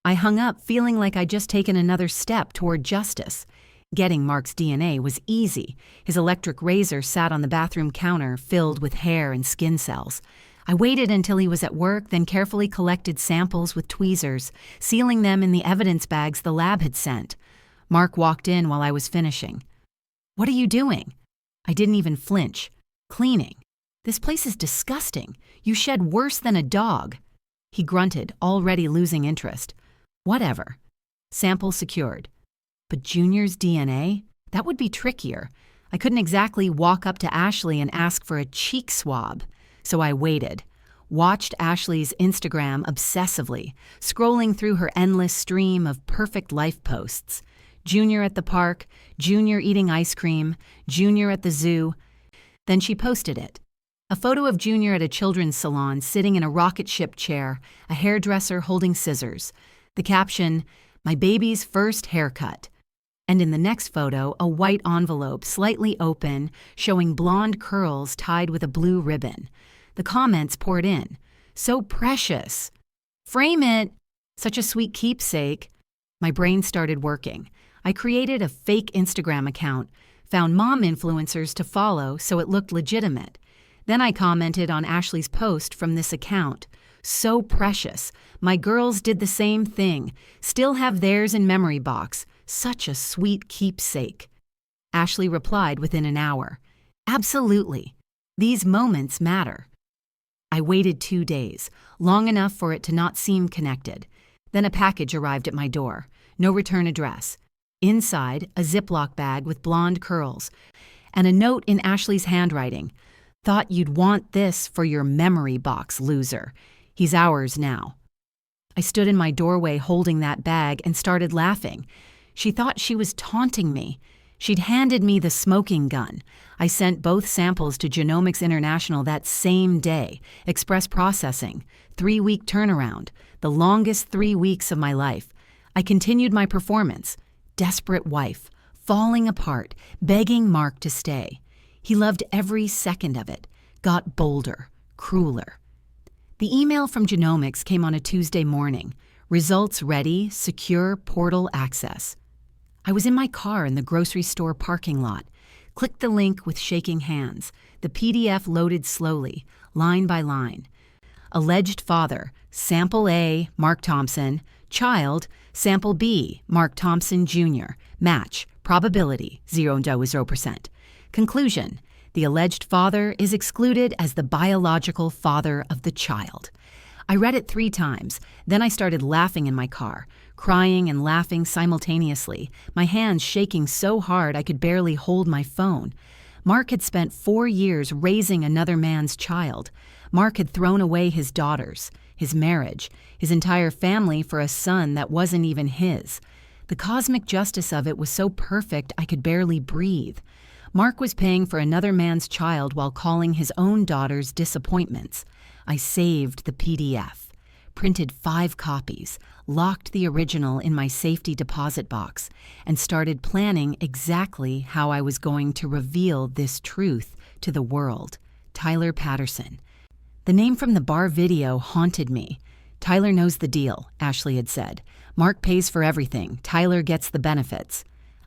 I hung up feeling like I'd just taken another step toward justice. Getting Mark's DNA was easy. His electric razor sat on the bathroom counter filled with hair and skin cells. I waited until he was at work, then carefully collected samples with tweezers, sealing them in the evidence bags the lab had sent. Mark walked in while I was finishing. "What are you doing?" I didn't even flinch. "Cleaning. This place is disgusting. You shed worse than a dog." He grunted, already losing interest. "Whatever." Sample secured. But Junior's DNA? That would be trickier. I couldn't exactly walk up to Ashley and ask for a cheek swab. So I waited. Watched Ashley's Instagram obsessively, scrolling through her endless stream of perfect life posts. Junior at the park, Junior eating ice cream, Junior at the zoo. Then she posted it. A photo of Junior at a children's salon sitting in a rocket ship chair, a hairdresser holding scissors. The caption, "My baby's first haircut." And in the next photo, a white envelope slightly open, showing blonde curls tied with a blue ribbon. The comments poured in. "So precious." "Frame it." "Such a sweet keepsake." My brain started working. I created a fake Instagram account, found mom influencers to follow so it looked legitimate. Then I commented on Ashley's post from this account. "So precious. My girls did the same thing. Still have theirs in memory box. Such a sweet keepsake." Ashley replied within an hour. "Absolutely. These moments matter." I waited 2 days, long enough for it to not seem connected. Then a package arrived at my door. No return address. Inside, a Ziploc bag with blonde curls, and a note in Ashley's handwriting. Thought you'd want this for your memory box, loser. He's ours now. I stood in my doorway holding that bag and started laughing. She thought she was taunting me. She'd handed me the smoking gun. I sent both samples to Genomics International that same day. Express processing. 3-week turnaround. The longest 3 weeks of my life. I continued my performance. Desperate wife. Falling apart. Begging Mark to stay. He loved every second of it. Got bolder. Crueler. The email from Genomics came on a Tuesday morning. Results ready. Secure portal access. I was in my car in the grocery store parking lot. Clicked the link with shaking hands. The PDF loaded slowly, line by line. Alleged father, Sample A, Mark Thompson. Child, Sample B, Mark Thompson Jr. Match, probability, 0.0%. Conclusion, the alleged father is excluded as the biological father of the child. I read it 3 times, then I started laughing in my car, crying and laughing simultaneously, my hands shaking so hard I could barely hold my phone. Mark had spent 4 years raising another man's child. Mark had thrown away his daughters, his marriage, his entire family for a son that wasn't even his. The cosmic justice of it was so perfect I could barely breathe. Mark was paying for another man's child while calling his own daughters disappointments. I saved the PDF, printed 5 copies, locked the original in my safety deposit box, and started planning exactly how I was going to reveal this truth to the world. Tyler Patterson. The name from the bar video haunted me. Tyler knows the deal, Ashley had said. Mark pays for everything. Tyler gets the benefits.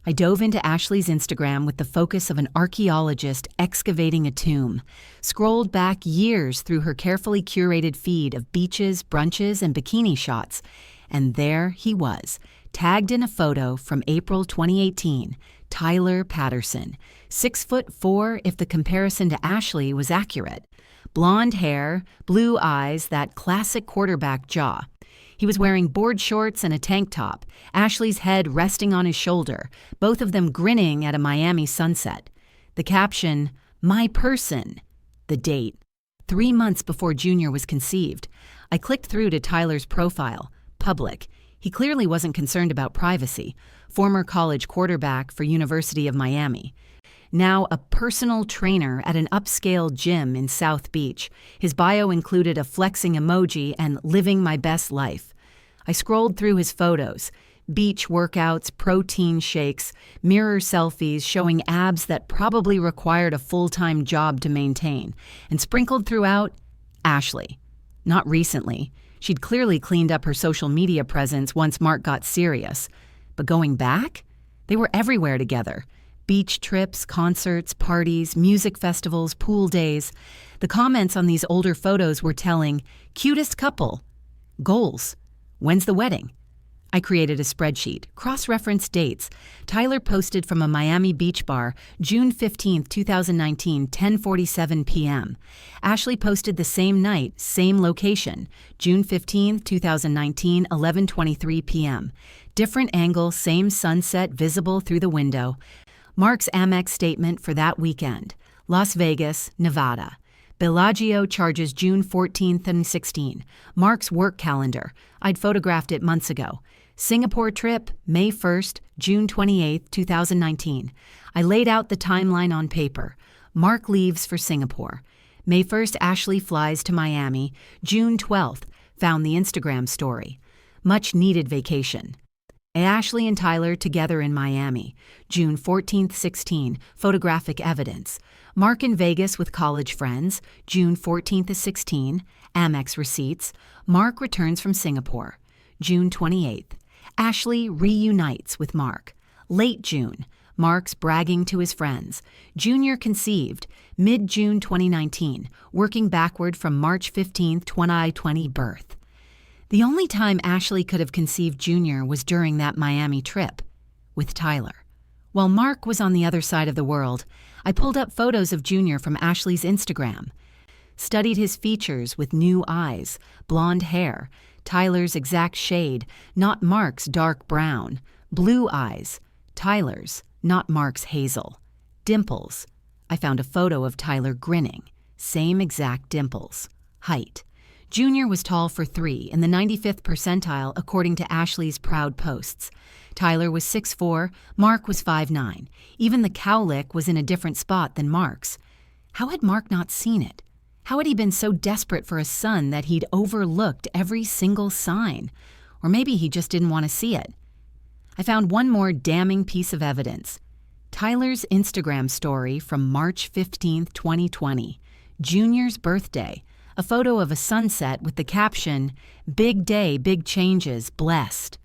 I dove into Ashley's Instagram with the focus of an archaeologist excavating a tomb, scrolled back years through her carefully curated feed of beaches, brunches, and bikini shots, and there he was, tagged in a photo from April 2018, Tyler Patterson, 6'4" if the comparison to Ashley was accurate. Blonde hair, blue eyes, that classic quarterback jaw. He was wearing board shorts and a tank top, Ashley's head resting on his shoulder, both of them grinning at a Miami sunset. The caption, "My person." The date, 3 months before Junior was conceived. I clicked through to Tyler's profile, public. He clearly wasn't concerned about privacy. Former college quarterback for University of Miami. Now a personal trainer at an upscale gym in South Beach. His bio included a flexing emoji and living my best life. I scrolled through his photos. Beach workouts, protein shakes, mirror selfies showing abs that probably required a full-time job to maintain. And sprinkled throughout, Ashley. Not recently. She'd clearly cleaned up her social media presence once Mark got serious. But going back? They were everywhere together. Beach trips, concerts, parties, music festivals, pool days. The comments on these older photos were telling, cutest couple. Goals. When's the wedding? I created a spreadsheet, cross-referenced dates. Tyler posted from a Miami beach bar, June 15, 2019, 10:47 p.m. Ashley posted the same night, same location, June 15, 2019, 11:23 p.m. Different angle, same sunset visible through the window. Mark's Amex statement for that weekend, Las Vegas, Nevada. Bellagio charges June 14th and 16. Mark's work calendar. I'd photographed it months ago. Singapore trip, May 1st, June 28th, 2019. I laid out the timeline on paper. Mark leaves for Singapore. May 1st, Ashley flies to Miami. June 12th, found the Instagram story. Much needed vacation. Ashley and Tyler together in Miami. June 14th, 16, photographic evidence. Mark in Vegas with college friends. June 14th to 16, Amex receipts. Mark returns from Singapore. June 28th, Ashley reunites with Mark. Late June, Mark's bragging to his friends. Junior conceived. Mid-June 2019, working backward from March 15th, 2020 birth. The only time Ashley could have conceived Junior was during that Miami trip, with Tyler. While Mark was on the other side of the world, I pulled up photos of Junior from Ashley's Instagram. studied his features with new eyes, blonde hair, Tyler's exact shade, not Mark's dark brown, blue eyes, Tyler's, not Mark's hazel, dimples. I found a photo of Tyler grinning, same exact dimples. Height. Junior was tall for 3, in the 95th percentile according to Ashley's Proud Posts. Tyler was 6'4", Mark was 5'9". Even the cowlick was in a different spot than Mark's. How had Mark not seen it? How had he been so desperate for a son that he'd overlooked every single sign? Or maybe he just didn't want to see it. I found one more damning piece of evidence. Tyler's Instagram story from March 15, 2020. Junior's birthday. A photo of a sunset with the caption, "Big day, big changes, blessed."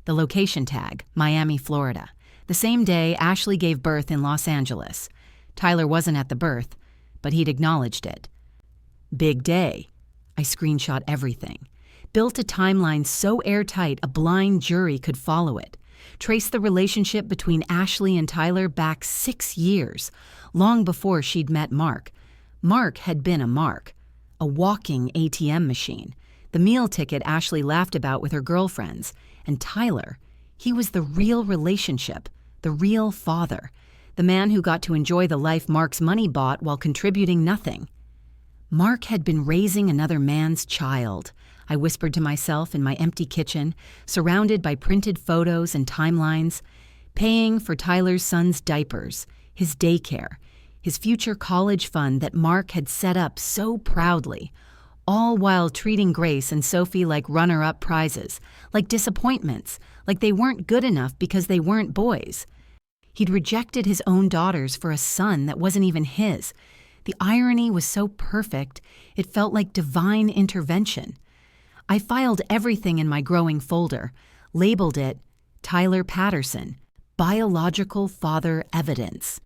The location tag, Miami, Florida. The same day Ashley gave birth in Los Angeles. Tyler wasn't at the birth, but he'd acknowledged it. Big day. I screenshot everything. Built a timeline so airtight a blind jury could follow it. Traced the relationship between Ashley and Tyler back 6 years, long before she'd met Mark. Mark had been a Mark. A walking ATM machine, the meal ticket Ashley laughed about with her girlfriends, and Tyler, he was the real relationship, the real father, the man who got to enjoy the life Mark's money bought while contributing nothing. Mark had been raising another man's child, I whispered to myself in my empty kitchen, surrounded by printed photos and timelines, paying for Tyler's son's diapers, his daycare, his future college fund that Mark had set up so proudly, all while treating Grace and Sophie like runner-up prizes, like disappointments, like they weren't good enough because they weren't boys. He'd rejected his own daughters for a son that wasn't even his. The irony was so perfect, it felt like divine intervention. I filed everything in my growing folder, labeled it Tyler Patterson, Biological Father Evidence.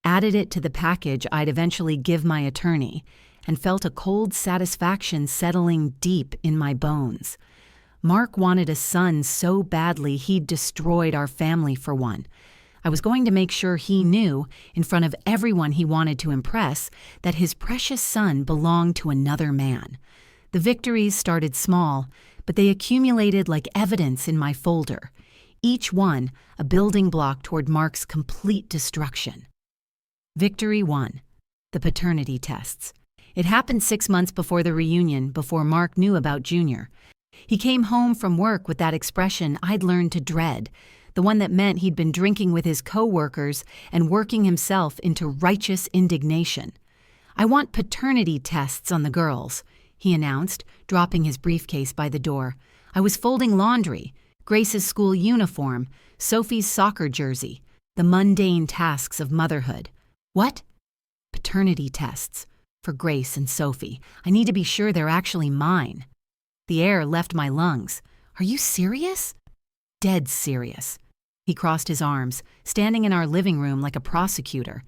Added it to the package I'd eventually give my attorney, and felt a cold satisfaction settling deep in my bones. Mark wanted a son so badly he'd destroyed our family for one. I was going to make sure he knew, in front of everyone he wanted to impress, that his precious son belonged to another man. The victories started small, but they accumulated like evidence in my folder, each one a building block toward Mark's complete destruction. Victory 1. The paternity tests. It happened 6 months before the reunion, before Mark knew about Junior. He came home from work with that expression I'd learned to dread, the one that meant he'd been drinking with his co-workers and working himself into righteous indignation. "I want paternity tests on the girls," he announced, dropping his briefcase by the door. I was folding laundry, Grace's school uniform, Sophie's soccer jersey, the mundane tasks of motherhood. What? Paternity tests. For Grace and Sophie. I need to be sure they're actually mine. The air left my lungs. Are you serious? Dead serious. He crossed his arms, standing in our living room like a prosecutor.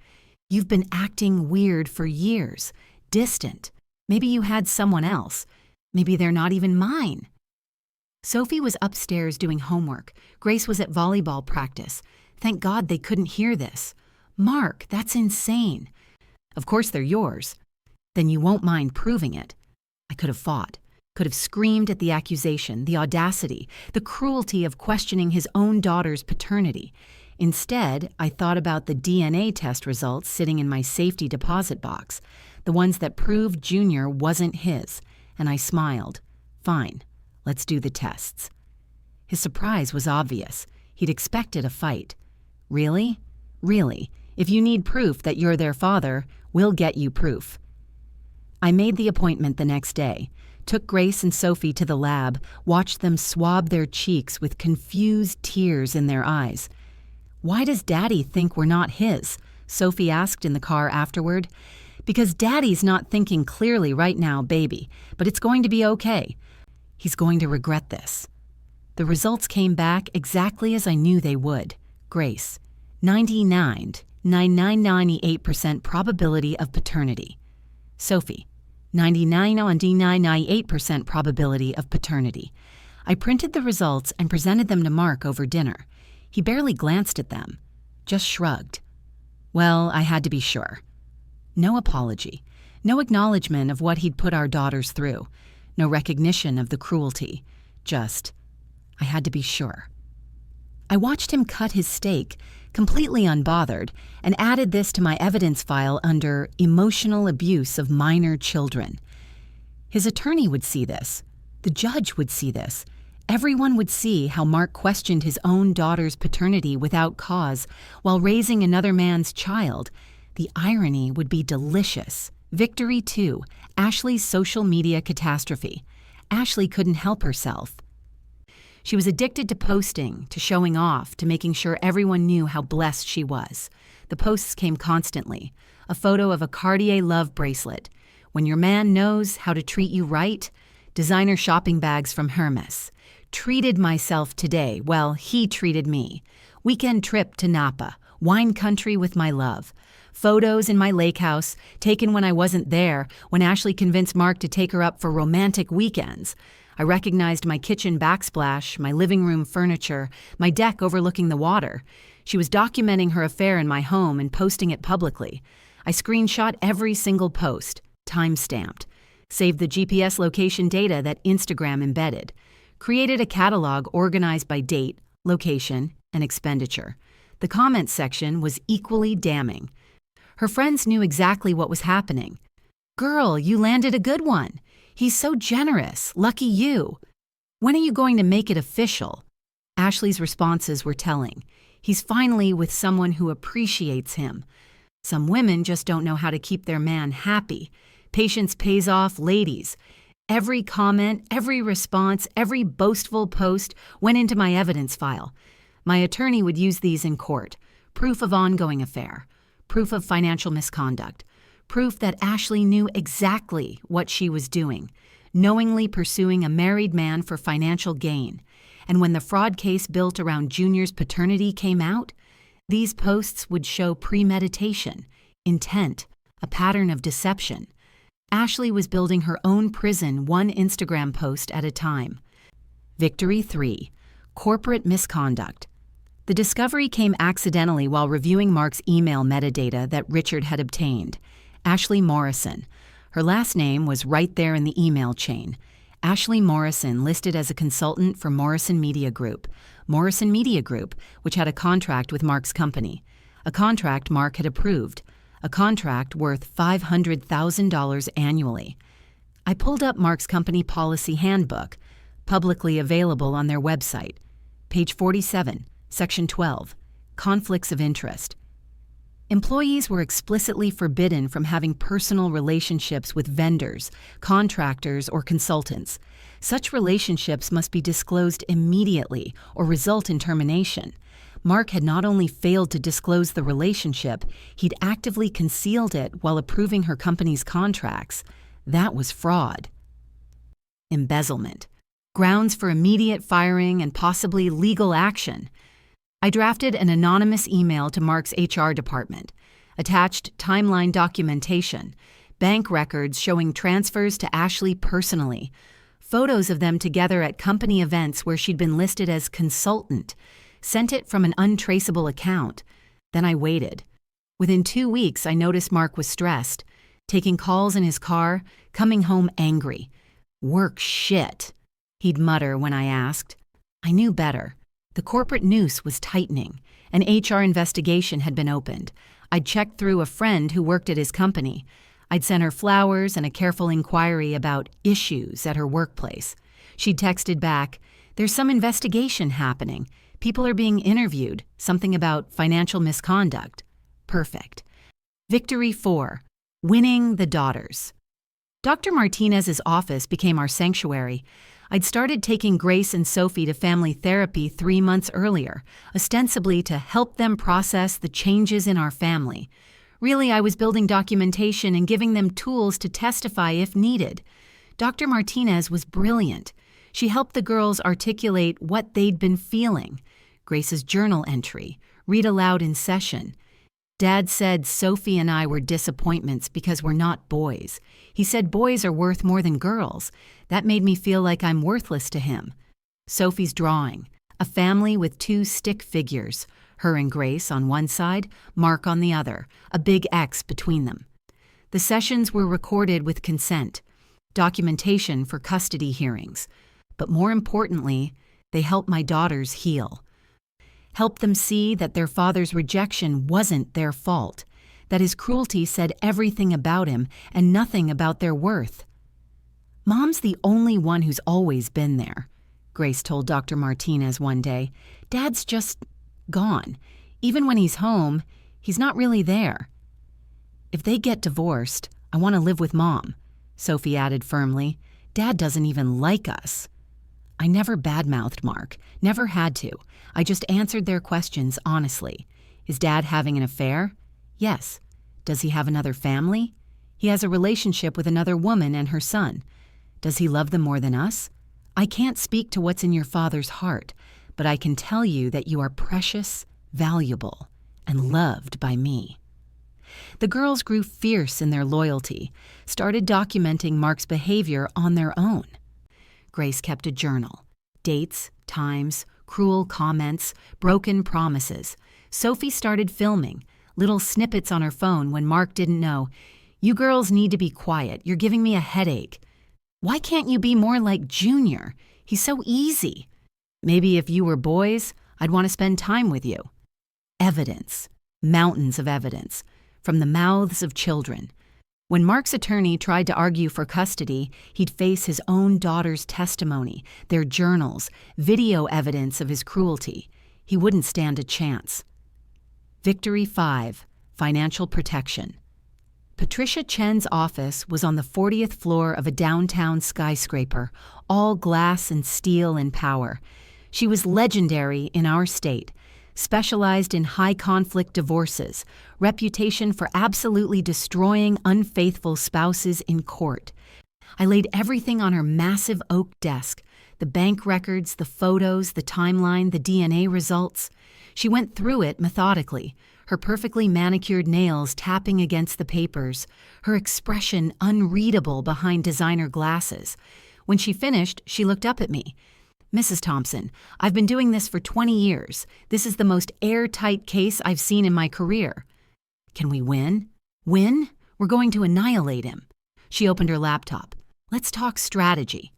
You've been acting weird for years. Distant. Maybe you had someone else. Maybe they're not even mine. Sophie was upstairs doing homework. Grace was at volleyball practice. Thank God they couldn't hear this. Mark, that's insane. Of course they're yours. Then you won't mind proving it. I could have fought, could have screamed at the accusation, the audacity, the cruelty of questioning his own daughter's paternity. Instead, I thought about the DNA test results sitting in my safety deposit box, the ones that proved Junior wasn't his, and I smiled. Fine, let's do the tests. His surprise was obvious. He'd expected a fight. Really? Really? If you need proof that you're their father, we'll get you proof. I made the appointment the next day, took Grace and Sophie to the lab, watched them swab their cheeks with confused tears in their eyes. Why does Daddy think we're not his? Sophie asked in the car afterward. Because Daddy's not thinking clearly right now, baby, but it's going to be okay. He's going to regret this. The results came back exactly as I knew they would. Grace, 99.98% probability of paternity. Sophie, 99.98% probability of paternity. I printed the results and presented them to Mark over dinner. He barely glanced at them, just shrugged. Well, I had to be sure. No apology, No acknowledgement of what he'd put our daughters through. No recognition of the cruelty. Just, I had to be sure. I watched him cut his steak, completely unbothered, and added this to my evidence file under emotional abuse of minor children. His attorney would see this. The judge would see this. Everyone would see how Mark questioned his own daughter's paternity without cause while raising another man's child. The irony would be delicious. Victory 2, Ashley's social media catastrophe. Ashley couldn't help herself. She was addicted to posting, to showing off, to making sure everyone knew how blessed she was. The posts came constantly. A photo of a Cartier love bracelet. When your man knows how to treat you right. Designer shopping bags from Hermes. Treated myself today, well, he treated me. Weekend trip to Napa. Wine country with my love. Photos in my lake house, taken when I wasn't there, when Ashley convinced Mark to take her up for romantic weekends. I recognized my kitchen backsplash, my living room furniture, my deck overlooking the water. She was documenting her affair in my home and posting it publicly. I screenshot every single post, time-stamped, saved the GPS location data that Instagram embedded, created a catalog organized by date, location, and expenditure. The comments section was equally damning. Her friends knew exactly what was happening. "Girl, you landed a good one. He's so generous. Lucky you. When are you going to make it official?" Ashley's responses were telling. He's finally with someone who appreciates him. Some women just don't know how to keep their man happy. Patience pays off, ladies. Every comment, every response, every boastful post went into my evidence file. My attorney would use these in court. Proof of ongoing affair. Proof of financial misconduct. Proof that Ashley knew exactly what she was doing, knowingly pursuing a married man for financial gain. And when the fraud case built around Junior's paternity came out, these posts would show premeditation, intent, a pattern of deception. Ashley was building her own prison one Instagram post at a time. Victory 3, corporate misconduct. The discovery came accidentally while reviewing Mark's email metadata that Richard had obtained. Ashley Morrison. Her last name was right there in the email chain. Ashley Morrison listed as a consultant for Morrison Media Group. Morrison Media Group, which had a contract with Mark's company. A contract Mark had approved. A contract worth $500,000 annually. I pulled up Mark's company policy handbook, publicly available on their website. Page 47, Section 12, Conflicts of Interest. Employees were explicitly forbidden from having personal relationships with vendors, contractors, or consultants. Such relationships must be disclosed immediately or result in termination. Mark had not only failed to disclose the relationship, he'd actively concealed it while approving her company's contracts. That was fraud. Embezzlement. Grounds for immediate firing and possibly legal action. I drafted an anonymous email to Mark's HR department, attached timeline documentation, bank records showing transfers to Ashley personally, photos of them together at company events where she'd been listed as consultant, sent it from an untraceable account. Then I waited. Within 2 weeks, I noticed Mark was stressed, taking calls in his car, coming home angry. "Work shit," he'd mutter when I asked. I knew better. The corporate noose was tightening. An HR investigation had been opened. I'd checked through a friend who worked at his company. I'd sent her flowers and a careful inquiry about issues at her workplace. She'd texted back, "There's some investigation happening. People are being interviewed. Something about financial misconduct." Perfect. Victory 4, winning the daughters. Dr. Martinez's office became our sanctuary. I'd started taking Grace and Sophie to family therapy 3 months earlier, ostensibly to help them process the changes in our family. Really, I was building documentation and giving them tools to testify if needed. Dr. Martinez was brilliant. She helped the girls articulate what they'd been feeling. Grace's journal entry, read aloud in session. Dad said Sophie and I were disappointments because we're not boys. He said boys are worth more than girls. That made me feel like I'm worthless to him. Sophie's drawing, a family with 2 stick figures, her and Grace on one side, Mark on the other, a big X between them. The sessions were recorded with consent, documentation for custody hearings. But more importantly, they helped my daughters heal. Helped them see that their father's rejection wasn't their fault, that his cruelty said everything about him and nothing about their worth. "Mom's the only one who's always been there," Grace told Dr. Martinez one day. "Dad's just gone. Even when he's home, he's not really there." "If they get divorced, I want to live with Mom," Sophie added firmly. "Dad doesn't even like us." I never badmouthed Mark, never had to. I just answered their questions honestly. Is Dad having an affair? Yes. Does he have another family? He has a relationship with another woman and her son. Does he love them more than us? I can't speak to what's in your father's heart, but I can tell you that you are precious, valuable, and loved by me. The girls grew fierce in their loyalty, started documenting Mark's behavior on their own. Grace kept a journal. Dates, times, cruel comments, broken promises. Sophie started filming, little snippets on her phone when Mark didn't know. "You girls need to be quiet. You're giving me a headache." "Why can't you be more like Junior? He's so easy." "Maybe if you were boys, I'd want to spend time with you." Evidence. Mountains of evidence. From the mouths of children. When Mark's attorney tried to argue for custody, he'd face his own daughter's testimony, their journals, video evidence of his cruelty. He wouldn't stand a chance. Victory 5. Financial protection. Patricia Chen's office was on the 40th floor of a downtown skyscraper, all glass and steel and power. She was legendary in our state, specialized in high-conflict divorces, reputation for absolutely destroying unfaithful spouses in court. I laid everything on her massive oak desk, the bank records, the photos, the timeline, the DNA results. She went through it methodically, her perfectly manicured nails tapping against the papers, her expression unreadable behind designer glasses. When she finished, she looked up at me. "Mrs. Thompson, I've been doing this for 20 years. This is the most airtight case I've seen in my career." "Can we win?" "Win? We're going to annihilate him." She opened her laptop. "Let's talk strategy."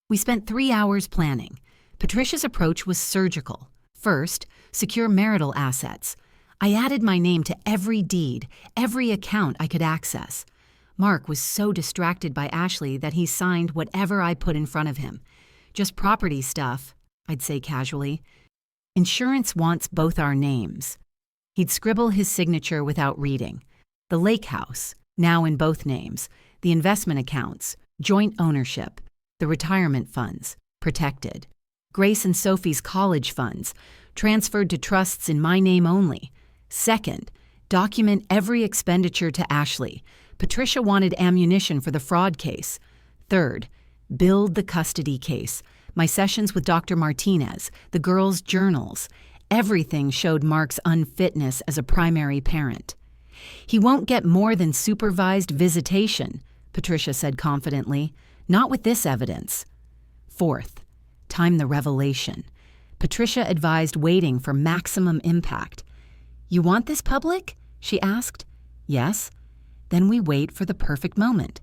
We spent 3 hours planning. Patricia's approach was surgical. First, secure marital assets. I added my name to every deed, every account I could access. Mark was so distracted by Ashley that he signed whatever I put in front of him. "Just property stuff," I'd say casually. "Insurance wants both our names." He'd scribble his signature without reading. The lake house, now in both names. The investment accounts, joint ownership. The retirement funds, protected. Grace and Sophie's college funds, transferred to trusts in my name only. Second, document every expenditure to Ashley. Patricia wanted ammunition for the fraud case. Third, build the custody case. My sessions with Dr. Martinez, the girls' journals. Everything showed Mark's unfitness as a primary parent. "He won't get more than supervised visitation," Patricia said confidently. "Not with this evidence." Fourth, time the revelation. Patricia advised waiting for maximum impact. "You want this public?" she asked. "Yes." "Then we wait for the perfect moment.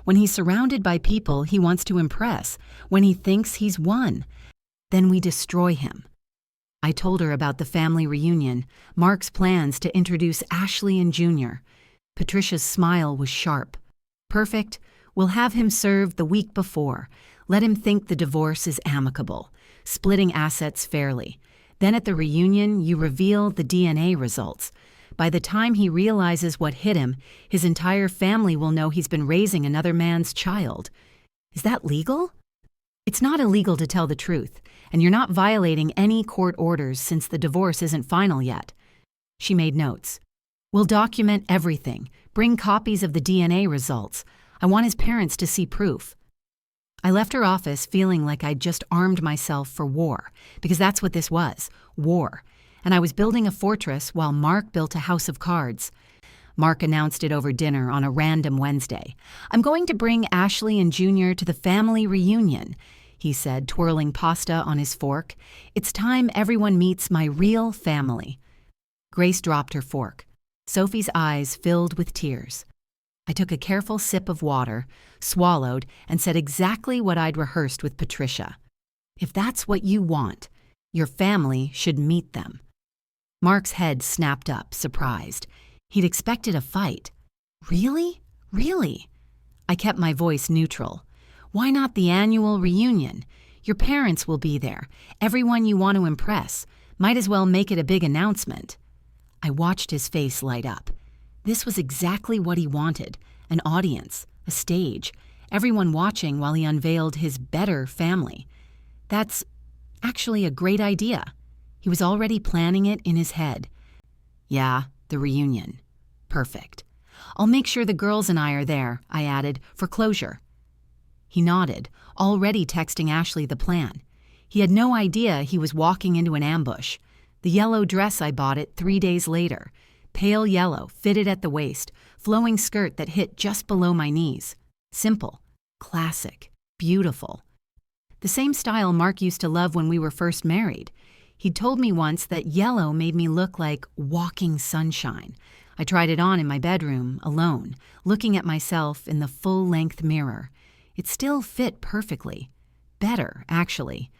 When he's surrounded by people he wants to impress, when he thinks he's won. Then we destroy him." I told her about the family reunion, Mark's plans to introduce Ashley and Junior. Patricia's smile was sharp. "Perfect. We'll have him served the week before. Let him think the divorce is amicable, splitting assets fairly. Then at the reunion, you reveal the DNA results. By the time he realizes what hit him, his entire family will know he's been raising another man's child. Is that legal?" "It's not illegal to tell the truth, and you're not violating any court orders since the divorce isn't final yet." She made notes. "We'll document everything, bring copies of the DNA results. I want his parents to see proof." I left her office feeling like I'd just armed myself for war, because that's what this was, war. And I was building a fortress while Mark built a house of cards. Mark announced it over dinner on a random Wednesday. "I'm going to bring Ashley and Junior to the family reunion," he said, twirling pasta on his fork. "It's time everyone meets my real family." Grace dropped her fork. Sophie's eyes filled with tears. I took a careful sip of water, swallowed, and said exactly what I'd rehearsed with Patricia. If that's what you want, your family should meet them. Mark's head snapped up, surprised. He'd expected a fight. Really? Really? I kept my voice neutral. Why not the annual reunion? Your parents will be there, everyone you want to impress. Might as well make it a big announcement. I watched his face light up. This was exactly what he wanted, an audience, a stage, everyone watching while he unveiled his better family. That's actually a great idea. He was already planning it in his head. Yeah, the reunion. Perfect. I'll make sure the girls and I are there, I added, for closure. He nodded, already texting Ashley the plan. He had no idea he was walking into an ambush. The yellow dress I bought it 3 days later. Pale yellow, fitted at the waist, flowing skirt that hit just below my knees. Simple, classic, beautiful. The same style Mark used to love when we were first married. He'd told me once that yellow made me look like walking sunshine. I tried it on in my bedroom, alone, looking at myself in the full-length mirror. It still fit perfectly. Better, actually.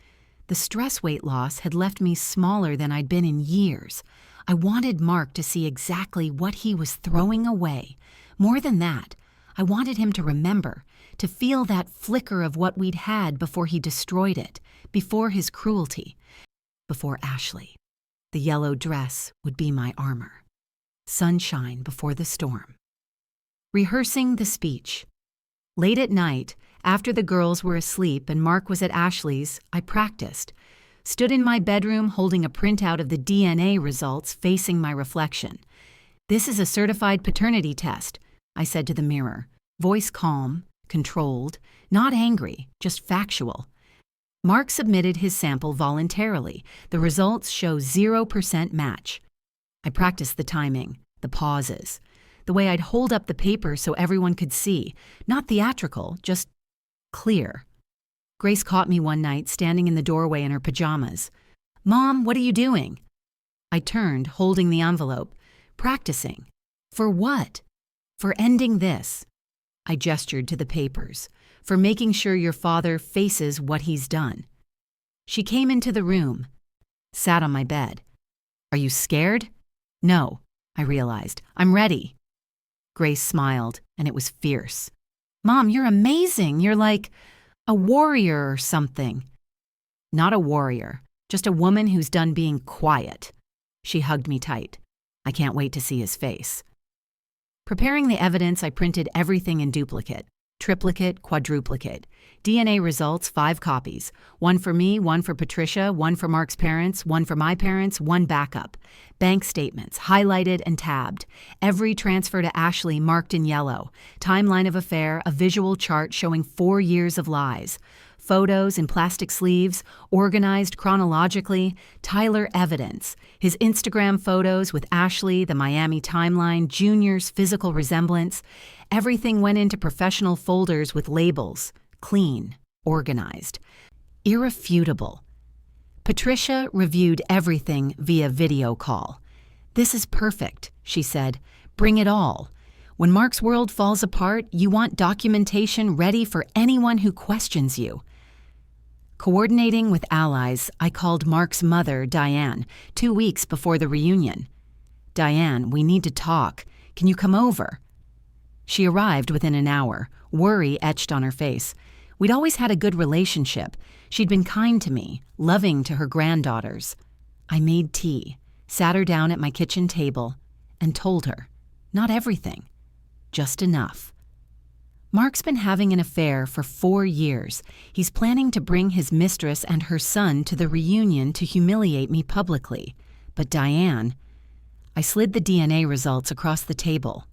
The stress weight loss had left me smaller than I'd been in years. I wanted Mark to see exactly what he was throwing away. More than that, I wanted him to remember, to feel that flicker of what we'd had before he destroyed it, before his cruelty, before Ashley. The yellow dress would be my armor. Sunshine before the storm. Rehearsing the speech. Late at night, after the girls were asleep and Mark was at Ashley's, I practiced. Stood in my bedroom holding a printout of the DNA results facing my reflection. This is a certified paternity test, I said to the mirror, voice calm, controlled, not angry, just factual. Mark submitted his sample voluntarily. The results show 0% match. I practiced the timing, the pauses, the way I'd hold up the paper so everyone could see, not theatrical, just clear. Grace caught me one night standing in the doorway in her pajamas. "Mom, what are you doing?" I turned, holding the envelope. "Practicing." "For what?" "For ending this." I gestured to the papers. "For making sure your father faces what he's done." She came into the room, sat on my bed. "Are you scared?" "No," I realized. "I'm ready." Grace smiled, and it was fierce. "Mom, you're amazing. You're like a warrior or something." "Not a warrior, just a woman who's done being quiet." She hugged me tight. I can't wait to see his face. Preparing the evidence, I printed everything in duplicate, triplicate, quadruplicate. DNA results, 5 copies. 1 for me, 1 for Patricia, 1 for Mark's parents, 1 for my parents, 1 backup. Bank statements, highlighted and tabbed. Every transfer to Ashley marked in yellow. Timeline of affair, a visual chart showing 4 years of lies. Photos in plastic sleeves, organized chronologically. Tyler evidence. His Instagram photos with Ashley, the Miami timeline, Junior's physical resemblance. Everything went into professional folders with labels. Clean, organized, irrefutable. Patricia reviewed everything via video call. "This is perfect," she said. "Bring it all. When Mark's world falls apart, you want documentation ready for anyone who questions you." Coordinating with allies, I called Mark's mother, Diane, 2 weeks before the reunion. "Diane, we need to talk. Can you come over?" She arrived within an hour, worry etched on her face. We'd always had a good relationship. She'd been kind to me, loving to her granddaughters. I made tea, sat her down at my kitchen table, and told her, not everything, just enough. Mark's been having an affair for 4 years. He's planning to bring his mistress and her son to the reunion to humiliate me publicly. But Diane... I slid the DNA results across the table.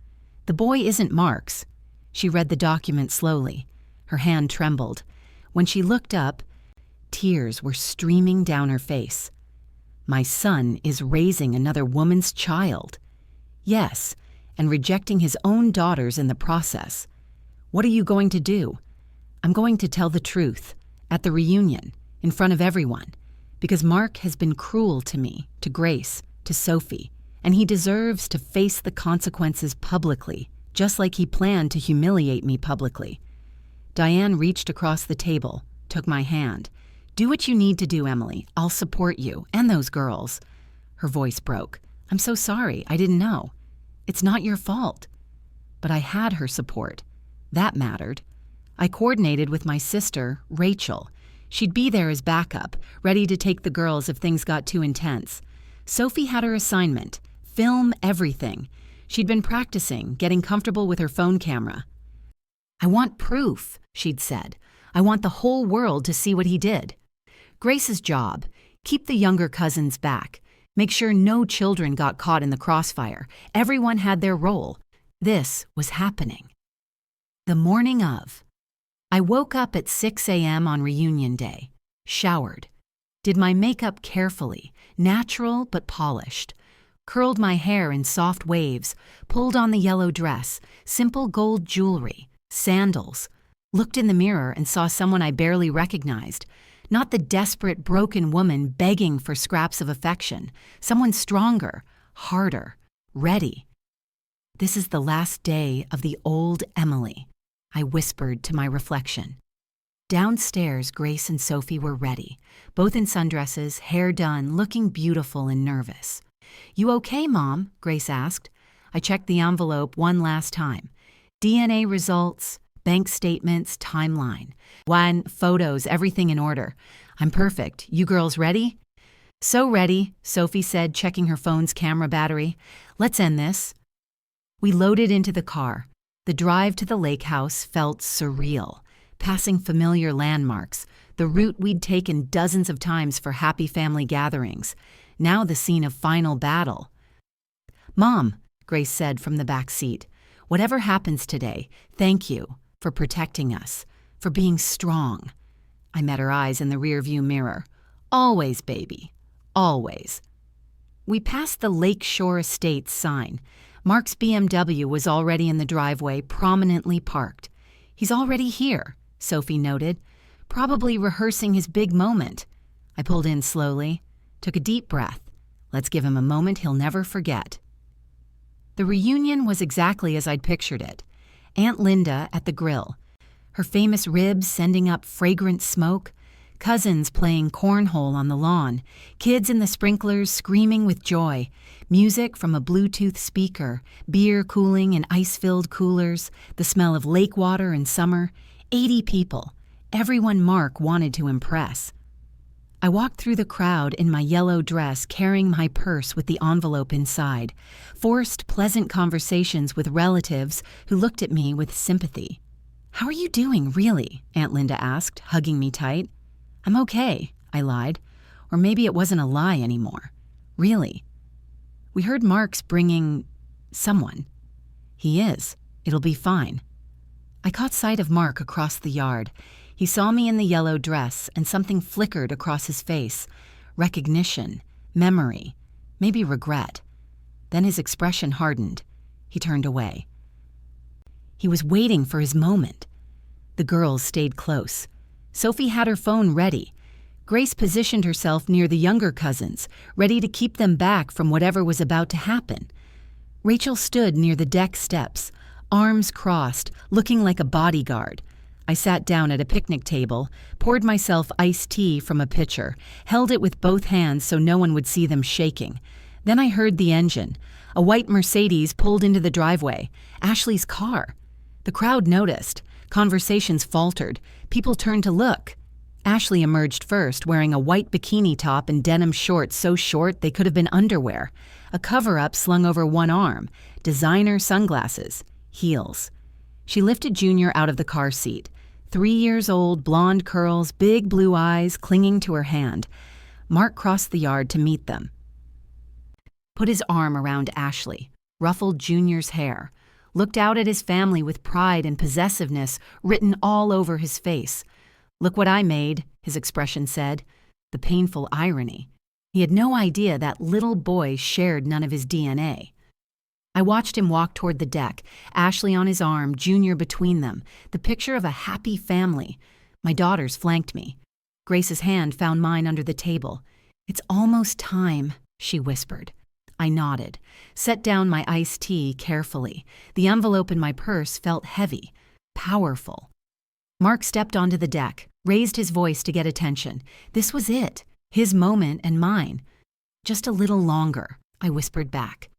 "The boy isn't Mark's." She read the document slowly. Her hand trembled. When she looked up, tears were streaming down her face. "My son is raising another woman's child." "Yes, and rejecting his own daughters in the process." "What are you going to do?" "I'm going to tell the truth, at the reunion, in front of everyone, because Mark has been cruel to me, to Grace, to Sophie, and he deserves to face the consequences publicly, just like he planned to humiliate me publicly. Diane reached across the table, took my hand. "Do what you need to do, Emily. I'll support you, and those girls." Her voice broke. "I'm so sorry. I didn't know. It's not your fault." But I had her support. That mattered. I coordinated with my sister, Rachel. She'd be there as backup, ready to take the girls if things got too intense. Sophie had her assignment: film everything. She'd been practicing, getting comfortable with her phone camera. "I want proof," she'd said. "I want the whole world to see what he did." Grace's job: keep the younger cousins back. Make sure no children got caught in the crossfire. Everyone had their role. This was happening. The morning of. I woke up at 6 a.m. on reunion day, showered, did my makeup carefully, natural but polished, curled my hair in soft waves, pulled on the yellow dress, simple gold jewelry, sandals, looked in the mirror and saw someone I barely recognized, not the desperate, broken woman begging for scraps of affection, someone stronger, harder, ready. This is the last day of the old Emily, I whispered to my reflection. Downstairs, Grace and Sophie were ready, both in sundresses, hair done, looking beautiful and nervous. "You okay, Mom?" Grace asked. I checked the envelope one last time. DNA results, bank statements, timeline. Photos, everything in order. "I'm perfect. You girls ready?" "So ready," Sophie said, checking her phone's camera battery. "Let's end this." We loaded into the car. The drive to the lake house felt surreal, passing familiar landmarks, the route we'd taken dozens of times for happy family gatherings, now the scene of final battle. "Mom," Grace said from the back seat, "whatever happens today, thank you for protecting us, for being strong." I met her eyes in the rearview mirror. "Always, baby, always." We passed the Lakeshore Estates sign. Mark's BMW was already in the driveway, prominently parked. "He's already here," Sophie noted, "probably rehearsing his big moment." I pulled in slowly, took a deep breath. Let's give him a moment he'll never forget. The reunion was exactly as I'd pictured it. Aunt Linda at the grill, her famous ribs sending up fragrant smoke, cousins playing cornhole on the lawn, kids in the sprinklers screaming with joy, music from a Bluetooth speaker, beer cooling in ice-filled coolers, the smell of lake water in summer, 80 people, everyone Mark wanted to impress. I walked through the crowd in my yellow dress, carrying my purse with the envelope inside, forced pleasant conversations with relatives who looked at me with sympathy. "How are you doing, really?" Aunt Linda asked, hugging me tight. "I'm okay," I lied. Or maybe it wasn't a lie anymore. Really. "We heard Mark's bringing someone." "He is. It'll be fine." I caught sight of Mark across the yard. He saw me in the yellow dress, and something flickered across his face. Recognition, memory, maybe regret. Then his expression hardened. He turned away. He was waiting for his moment. The girls stayed close. Sophie had her phone ready. Grace positioned herself near the younger cousins, ready to keep them back from whatever was about to happen. Rachel stood near the deck steps, arms crossed, looking like a bodyguard. I sat down at a picnic table, poured myself iced tea from a pitcher, held it with both hands so no one would see them shaking. Then I heard the engine. A white Mercedes pulled into the driveway. Ashley's car. The crowd noticed. Conversations faltered. People turned to look. Ashley emerged first, wearing a white bikini top and denim shorts so short they could have been underwear, a cover-up slung over one arm, designer sunglasses, heels. She lifted Junior out of the car seat. 3 years old, blonde curls, big blue eyes clinging to her hand. Mark crossed the yard to meet them. Put his arm around Ashley, ruffled Junior's hair, looked out at his family with pride and possessiveness written all over his face. "Look what I made," his expression said. The painful irony. He had no idea that little boy shared none of his DNA. I watched him walk toward the deck, Ashley on his arm, Junior between them, the picture of a happy family. My daughters flanked me. Grace's hand found mine under the table. "It's almost time," she whispered. I nodded, set down my iced tea carefully. The envelope in my purse felt heavy, powerful. Mark stepped onto the deck, raised his voice to get attention. This was it, his moment and mine. Just a little longer, I whispered back.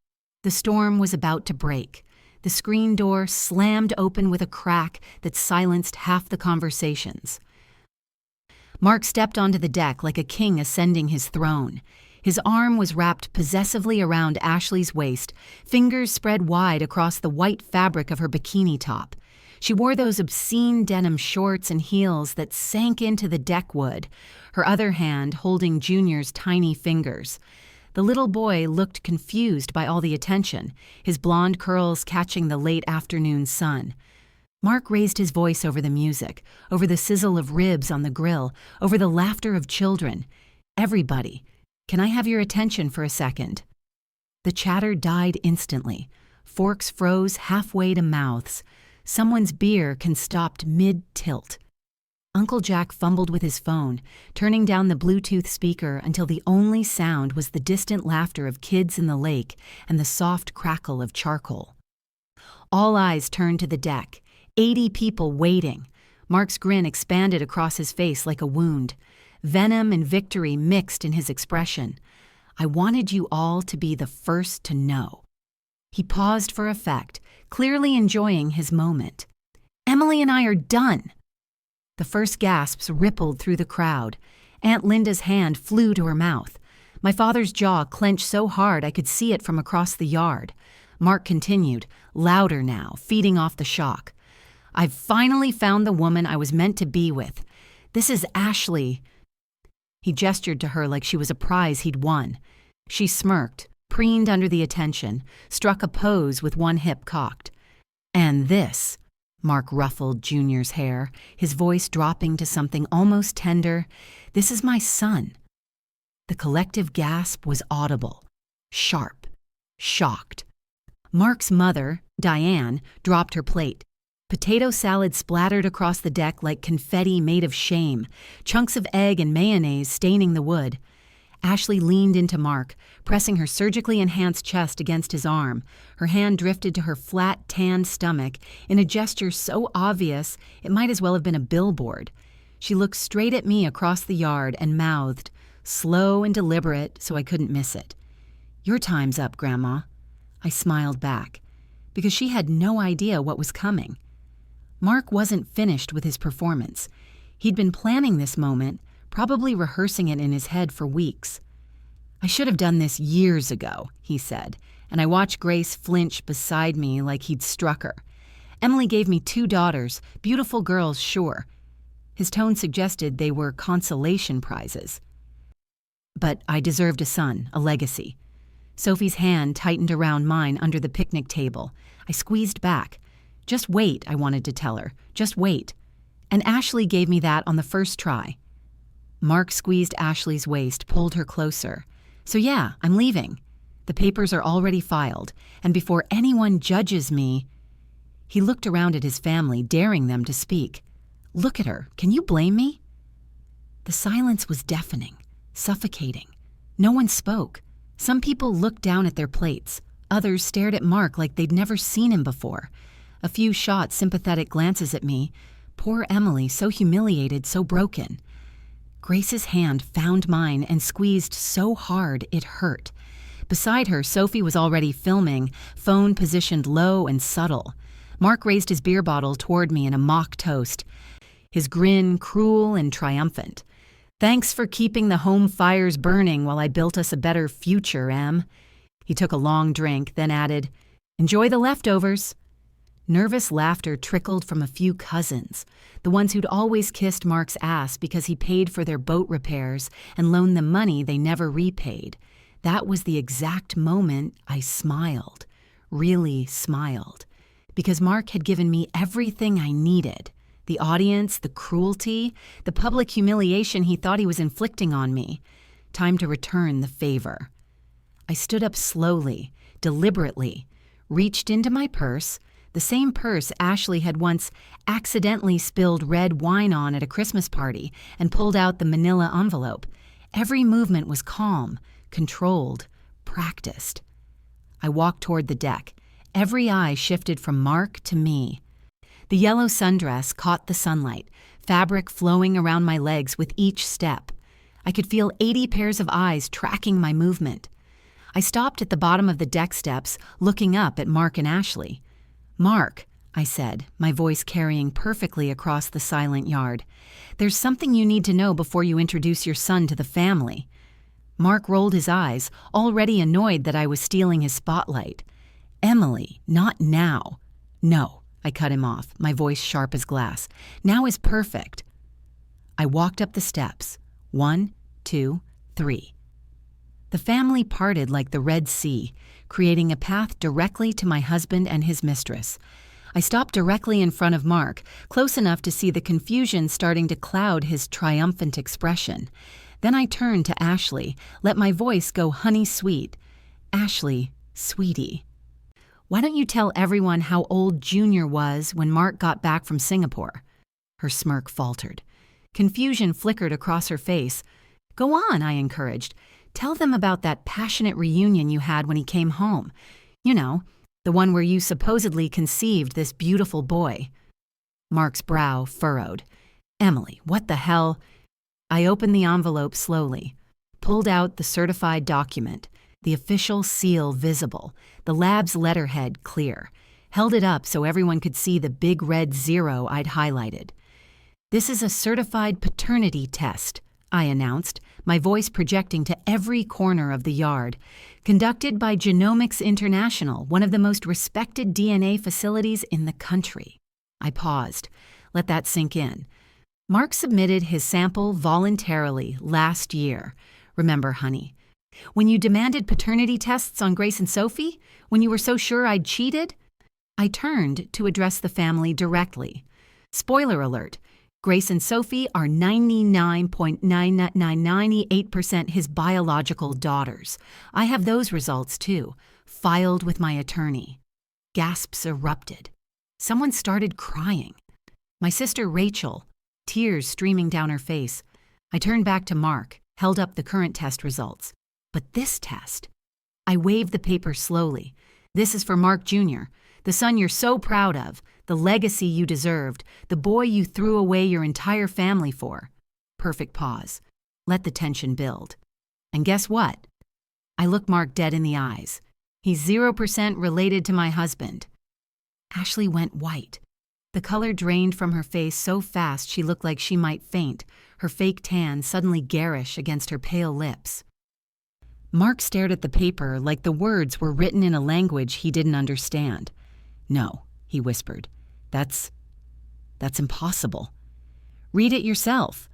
The storm was about to break. The screen door slammed open with a crack that silenced half the conversations. Mark stepped onto the deck like a king ascending his throne. His arm was wrapped possessively around Ashley's waist, fingers spread wide across the white fabric of her bikini top. She wore those obscene denim shorts and heels that sank into the deck wood, her other hand holding Junior's tiny fingers. The little boy looked confused by all the attention, his blonde curls catching the late afternoon sun. Mark raised his voice over the music, over the sizzle of ribs on the grill, over the laughter of children. Everybody, can I have your attention for a second? The chatter died instantly. Forks froze halfway to mouths. Someone's beer stopped mid-tilt. Uncle Jack fumbled with his phone, turning down the Bluetooth speaker until the only sound was the distant laughter of kids in the lake and the soft crackle of charcoal. All eyes turned to the deck. 80 people waiting. Mark's grin expanded across his face like a wound. Venom and victory mixed in his expression. I wanted you all to be the first to know. He paused for effect, clearly enjoying his moment. Emily and I are done. The first gasps rippled through the crowd. Aunt Linda's hand flew to her mouth. My father's jaw clenched so hard I could see it from across the yard. Mark continued, louder now, feeding off the shock. I've finally found the woman I was meant to be with. This is Ashley. He gestured to her like she was a prize he'd won. She smirked, preened under the attention, struck a pose with one hip cocked. And this, Mark ruffled Junior's hair, his voice dropping to something almost tender, this is my son. The collective gasp was audible, sharp, shocked. Mark's mother, Diane, dropped her plate. Potato salad splattered across the deck like confetti made of shame, chunks of egg and mayonnaise staining the wood. Ashley leaned into Mark, pressing her surgically enhanced chest against his arm. Her hand drifted to her flat, tanned stomach in a gesture so obvious it might as well have been a billboard. She looked straight at me across the yard and mouthed, slow and deliberate so I couldn't miss it. Your time's up, Grandma. I smiled back, because she had no idea what was coming. Mark wasn't finished with his performance. He'd been planning this moment, probably rehearsing it in his head for weeks. I should have done this years ago, he said, and I watched Grace flinch beside me like he'd struck her. Emily gave me 2 daughters, beautiful girls, sure. His tone suggested they were consolation prizes. But I deserved a son, a legacy. Sophie's hand tightened around mine under the picnic table. I squeezed back. Just wait, I wanted to tell her. Just wait. And Ashley gave me that on the first try. Mark squeezed Ashley's waist, pulled her closer. So yeah, I'm leaving. The papers are already filed, and before anyone judges me... He looked around at his family, daring them to speak. Look at her. Can you blame me? The silence was deafening, suffocating. No one spoke. Some people looked down at their plates. Others stared at Mark like they'd never seen him before. A few shot sympathetic glances at me. Poor Emily, so humiliated, so broken. Grace's hand found mine and squeezed so hard it hurt. Beside her, Sophie was already filming, phone positioned low and subtle. Mark raised his beer bottle toward me in a mock toast, his grin cruel and triumphant. Thanks for keeping the home fires burning while I built us a better future, Em. He took a long drink, then added, Enjoy the leftovers. Nervous laughter trickled from a few cousins, the ones who'd always kissed Mark's ass because he paid for their boat repairs and loaned them money they never repaid. That was the exact moment I smiled, really smiled, because Mark had given me everything I needed. The audience, the cruelty, the public humiliation he thought he was inflicting on me. Time to return the favor. I stood up slowly, deliberately, reached into my purse, the same purse Ashley had once accidentally spilled red wine on at a Christmas party, and pulled out the manila envelope. Every movement was calm, controlled, practiced. I walked toward the deck. Every eye shifted from Mark to me. The yellow sundress caught the sunlight, fabric flowing around my legs with each step. I could feel 80 pairs of eyes tracking my movement. I stopped at the bottom of the deck steps, looking up at Mark and Ashley. "Mark," I said, my voice carrying perfectly across the silent yard, "there's something you need to know before you introduce your son to the family." Mark rolled his eyes, already annoyed that I was stealing his spotlight. "Emily, not now." "No," I cut him off, my voice sharp as glass. "Now is perfect." I walked up the steps. 1, 2, 3. The family parted like the Red Sea, creating a path directly to my husband and his mistress. I stopped directly in front of Mark, close enough to see the confusion starting to cloud his triumphant expression. Then I turned to Ashley, let my voice go honey sweet. "Ashley, sweetie, why don't you tell everyone how old Junior was when Mark got back from Singapore?" Her smirk faltered. Confusion flickered across her face. "Go on," I encouraged. "Tell them about that passionate reunion you had when he came home. You know, the one where you supposedly conceived this beautiful boy." Mark's brow furrowed. "Emily, what the hell?" I opened the envelope slowly, pulled out the certified document, the official seal visible, the lab's letterhead clear, held it up so everyone could see the big red 0 I'd highlighted. "This is a certified paternity test," I announced, my voice projecting to every corner of the yard. "Conducted by Genomics International, one of the most respected DNA facilities in the country." I paused. Let that sink in. Mark submitted his sample voluntarily last year. Remember, honey, when you demanded paternity tests on Grace and Sophie? When you were so sure I'd cheated? I turned to address the family directly. Spoiler alert. Grace and Sophie are 99.998% his biological daughters. I have those results too, filed with my attorney. Gasps erupted. Someone started crying. My sister Rachel, tears streaming down her face. I turned back to Mark, held up the current test results. But this test? I waved the paper slowly. "This is for Mark Jr., the son you're so proud of, the legacy you deserved, the boy you threw away your entire family for." Perfect pause. Let the tension build. And guess what? I looked Mark dead in the eyes. He's 0% related to my husband. Ashley went white. The color drained from her face so fast she looked like she might faint, her fake tan suddenly garish against her pale lips. Mark stared at the paper like the words were written in a language he didn't understand. "No," he whispered. That's impossible." "Read it yourself."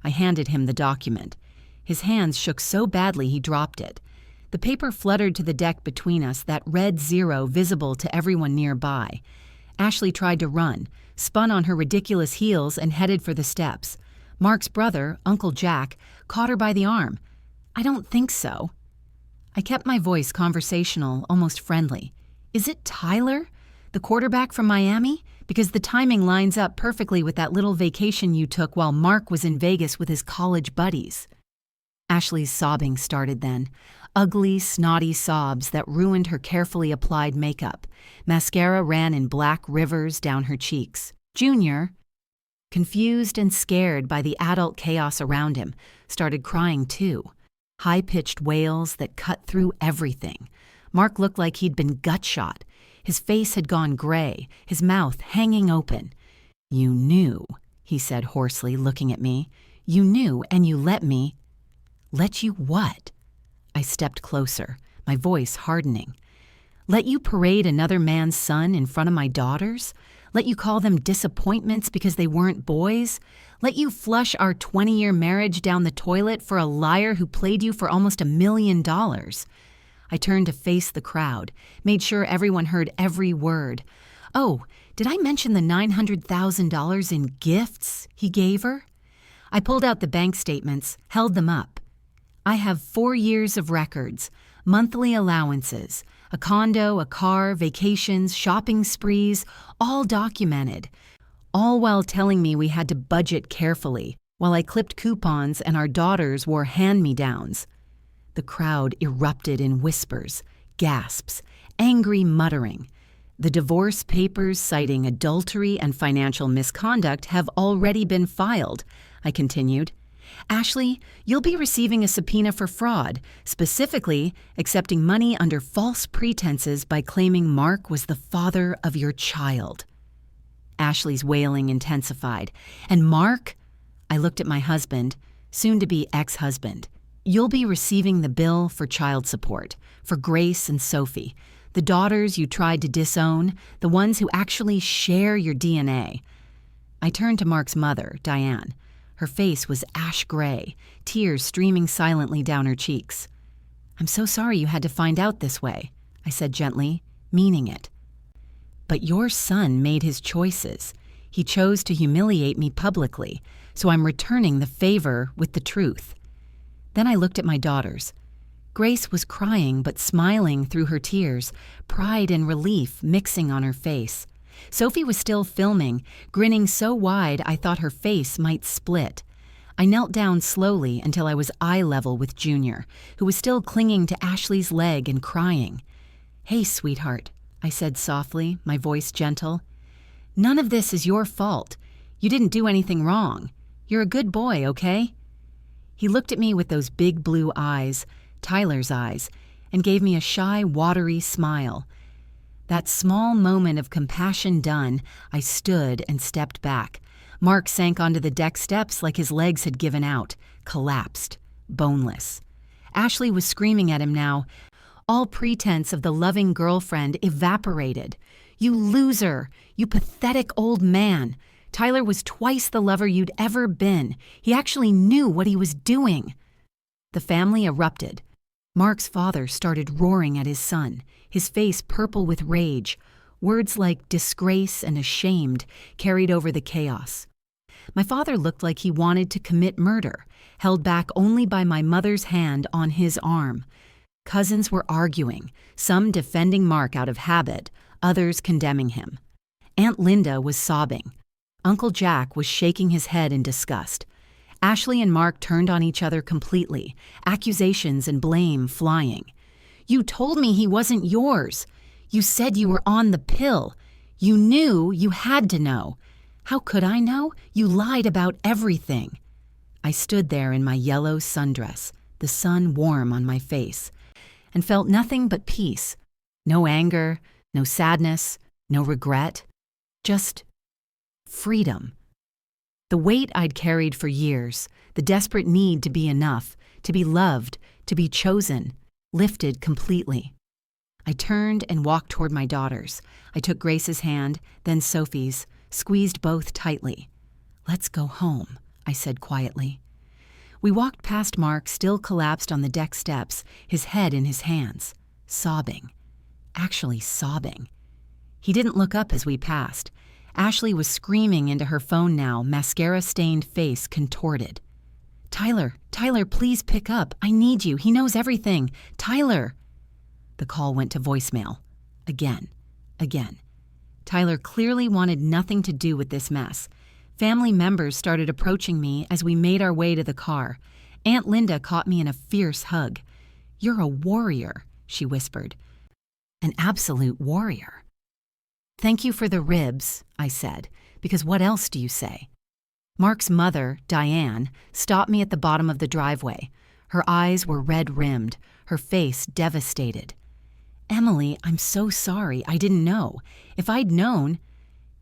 I handed him the document. His hands shook so badly he dropped it. The paper fluttered to the deck between us, that red 0 visible to everyone nearby. Ashley tried to run, spun on her ridiculous heels and headed for the steps. Mark's brother, Uncle Jack, caught her by the arm. "I don't think so." I kept my voice conversational, almost friendly. "Is it Tyler? The quarterback from Miami? Because the timing lines up perfectly with that little vacation you took while Mark was in Vegas with his college buddies." Ashley's sobbing started then. Ugly, snotty sobs that ruined her carefully applied makeup. Mascara ran in black rivers down her cheeks. Junior, confused and scared by the adult chaos around him, started crying too. High-pitched wails that cut through everything. Mark looked like he'd been gut-shot. His face had gone gray, his mouth hanging open. "You knew," he said hoarsely, looking at me. "You knew, and you let me." "Let you what?" I stepped closer, my voice hardening. "Let you parade another man's son in front of my daughters? Let you call them disappointments because they weren't boys? Let you flush our 20-year marriage down the toilet for a liar who played you for almost $1 million?" I turned to face the crowd, made sure everyone heard every word. "Oh, did I mention the $900,000 in gifts he gave her?" I pulled out the bank statements, held them up. "I have 4 years of records, monthly allowances, a condo, a car, vacations, shopping sprees, all documented. All while telling me we had to budget carefully, while I clipped coupons and our daughters wore hand-me-downs." The crowd erupted in whispers. gasps, angry muttering. The divorce papers citing adultery and financial misconduct have already been filed, I continued. Ashley, you'll be receiving a subpoena for fraud, specifically accepting money under false pretenses by claiming Mark was the father of your child. Ashley's wailing intensified. And Mark? I looked at my husband, soon-to-be ex-husband. You'll be receiving the bill for child support, for Grace and Sophie, the daughters you tried to disown, the ones who actually share your DNA. I turned to Mark's mother, Diane. Her face was ash gray, tears streaming silently down her cheeks. I'm so sorry you had to find out this way, I said gently, meaning it. But your son made his choices. He chose to humiliate me publicly, so I'm returning the favor with the truth. Then I looked at my daughters. Grace was crying but smiling through her tears, pride and relief mixing on her face. Sophie was still filming, grinning so wide I thought her face might split. I knelt down slowly until I was eye level with Junior, who was still clinging to Ashley's leg and crying. Hey, sweetheart, I said softly, my voice gentle. None of this is your fault. You didn't do anything wrong. You're a good boy, okay? He looked at me with those big blue eyes, Tyler's eyes, and gave me a shy, watery smile. That small moment of compassion done, I stood and stepped back. Mark sank onto the deck steps like his legs had given out, collapsed, boneless. Ashley was screaming at him now. All pretense of the loving girlfriend evaporated. You loser! You pathetic old man! Tyler was twice the lover you'd ever been. He actually knew what he was doing. The family erupted. Mark's father started roaring at his son, his face purple with rage. Words like disgrace and ashamed carried over the chaos. My father looked like he wanted to commit murder, held back only by my mother's hand on his arm. Cousins were arguing, some defending Mark out of habit, others condemning him. Aunt Linda was sobbing. Uncle Jack was shaking his head in disgust. Ashley and Mark turned on each other completely, accusations and blame flying. You told me he wasn't yours. You said you were on the pill. You knew you had to know. How could I know? You lied about everything. I stood there in my yellow sundress, the sun warm on my face, and felt nothing but peace. No anger, no sadness, no regret. Just freedom. The weight I'd carried for years, the desperate need to be enough, to be loved, to be chosen, lifted completely. I turned and walked toward my daughters. I took Grace's hand, then Sophie's, squeezed both tightly. Let's go home, I said quietly. We walked past Mark, still collapsed on the deck steps, his head in his hands, sobbing. Actually sobbing. He didn't look up as we passed. Ashley was screaming into her phone now, mascara-stained face contorted. Tyler, please pick up. I need you. He knows everything. Tyler. The call went to voicemail. Again. Tyler clearly wanted nothing to do with this mess. Family members started approaching me as we made our way to the car. Aunt Linda caught me in a fierce hug. You're a warrior, she whispered. An absolute warrior. Thank you for the ribs, I said, because what else do you say? Mark's mother, Diane, stopped me at the bottom of the driveway. Her eyes were red-rimmed, her face devastated. Emily, I'm so sorry. I didn't know. If I'd known...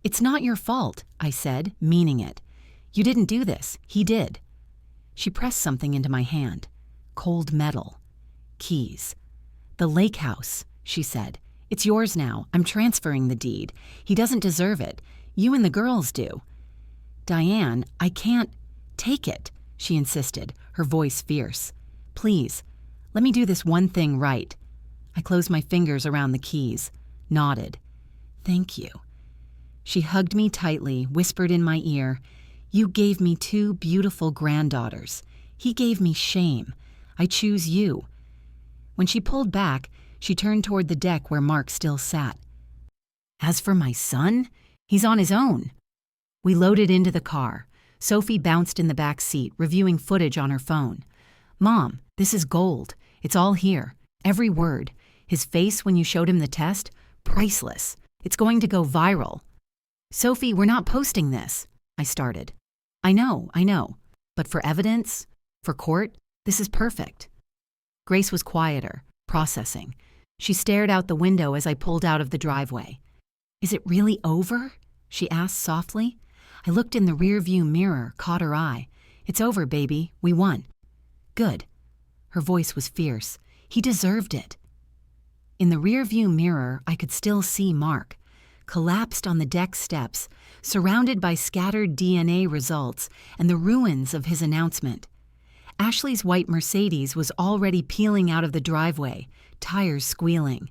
It's not your fault, I said, meaning it. You didn't do this. He did. She pressed something into my hand. Cold metal. Keys. The lake house, she said. It's yours now. I'm transferring the deed. He doesn't deserve it. You and the girls do. Diane, I can't take it, she insisted, her voice fierce. Please, let me do this one thing right. I closed my fingers around the keys, nodded. Thank you. She hugged me tightly, whispered in my ear, You gave me 2 beautiful granddaughters. He gave me shame. I choose you. When she pulled back, she turned toward the deck where Mark still sat. As for my son, he's on his own. We loaded into the car. Sophie bounced in the back seat, reviewing footage on her phone. Mom, this is gold. It's all here. Every word. His face when you showed him the test? Priceless. It's going to go viral. Sophie, we're not posting this, I started. I know. But for evidence? For court? This is perfect. Grace was quieter, processing. She stared out the window as I pulled out of the driveway. Is it really over? She asked softly. I looked in the rearview mirror, caught her eye. It's over, baby. We won. Good. Her voice was fierce. He deserved it. In the rearview mirror, I could still see Mark, collapsed on the deck steps, surrounded by scattered DNA results and the ruins of his announcement. Ashley's white Mercedes was already peeling out of the driveway, tires squealing.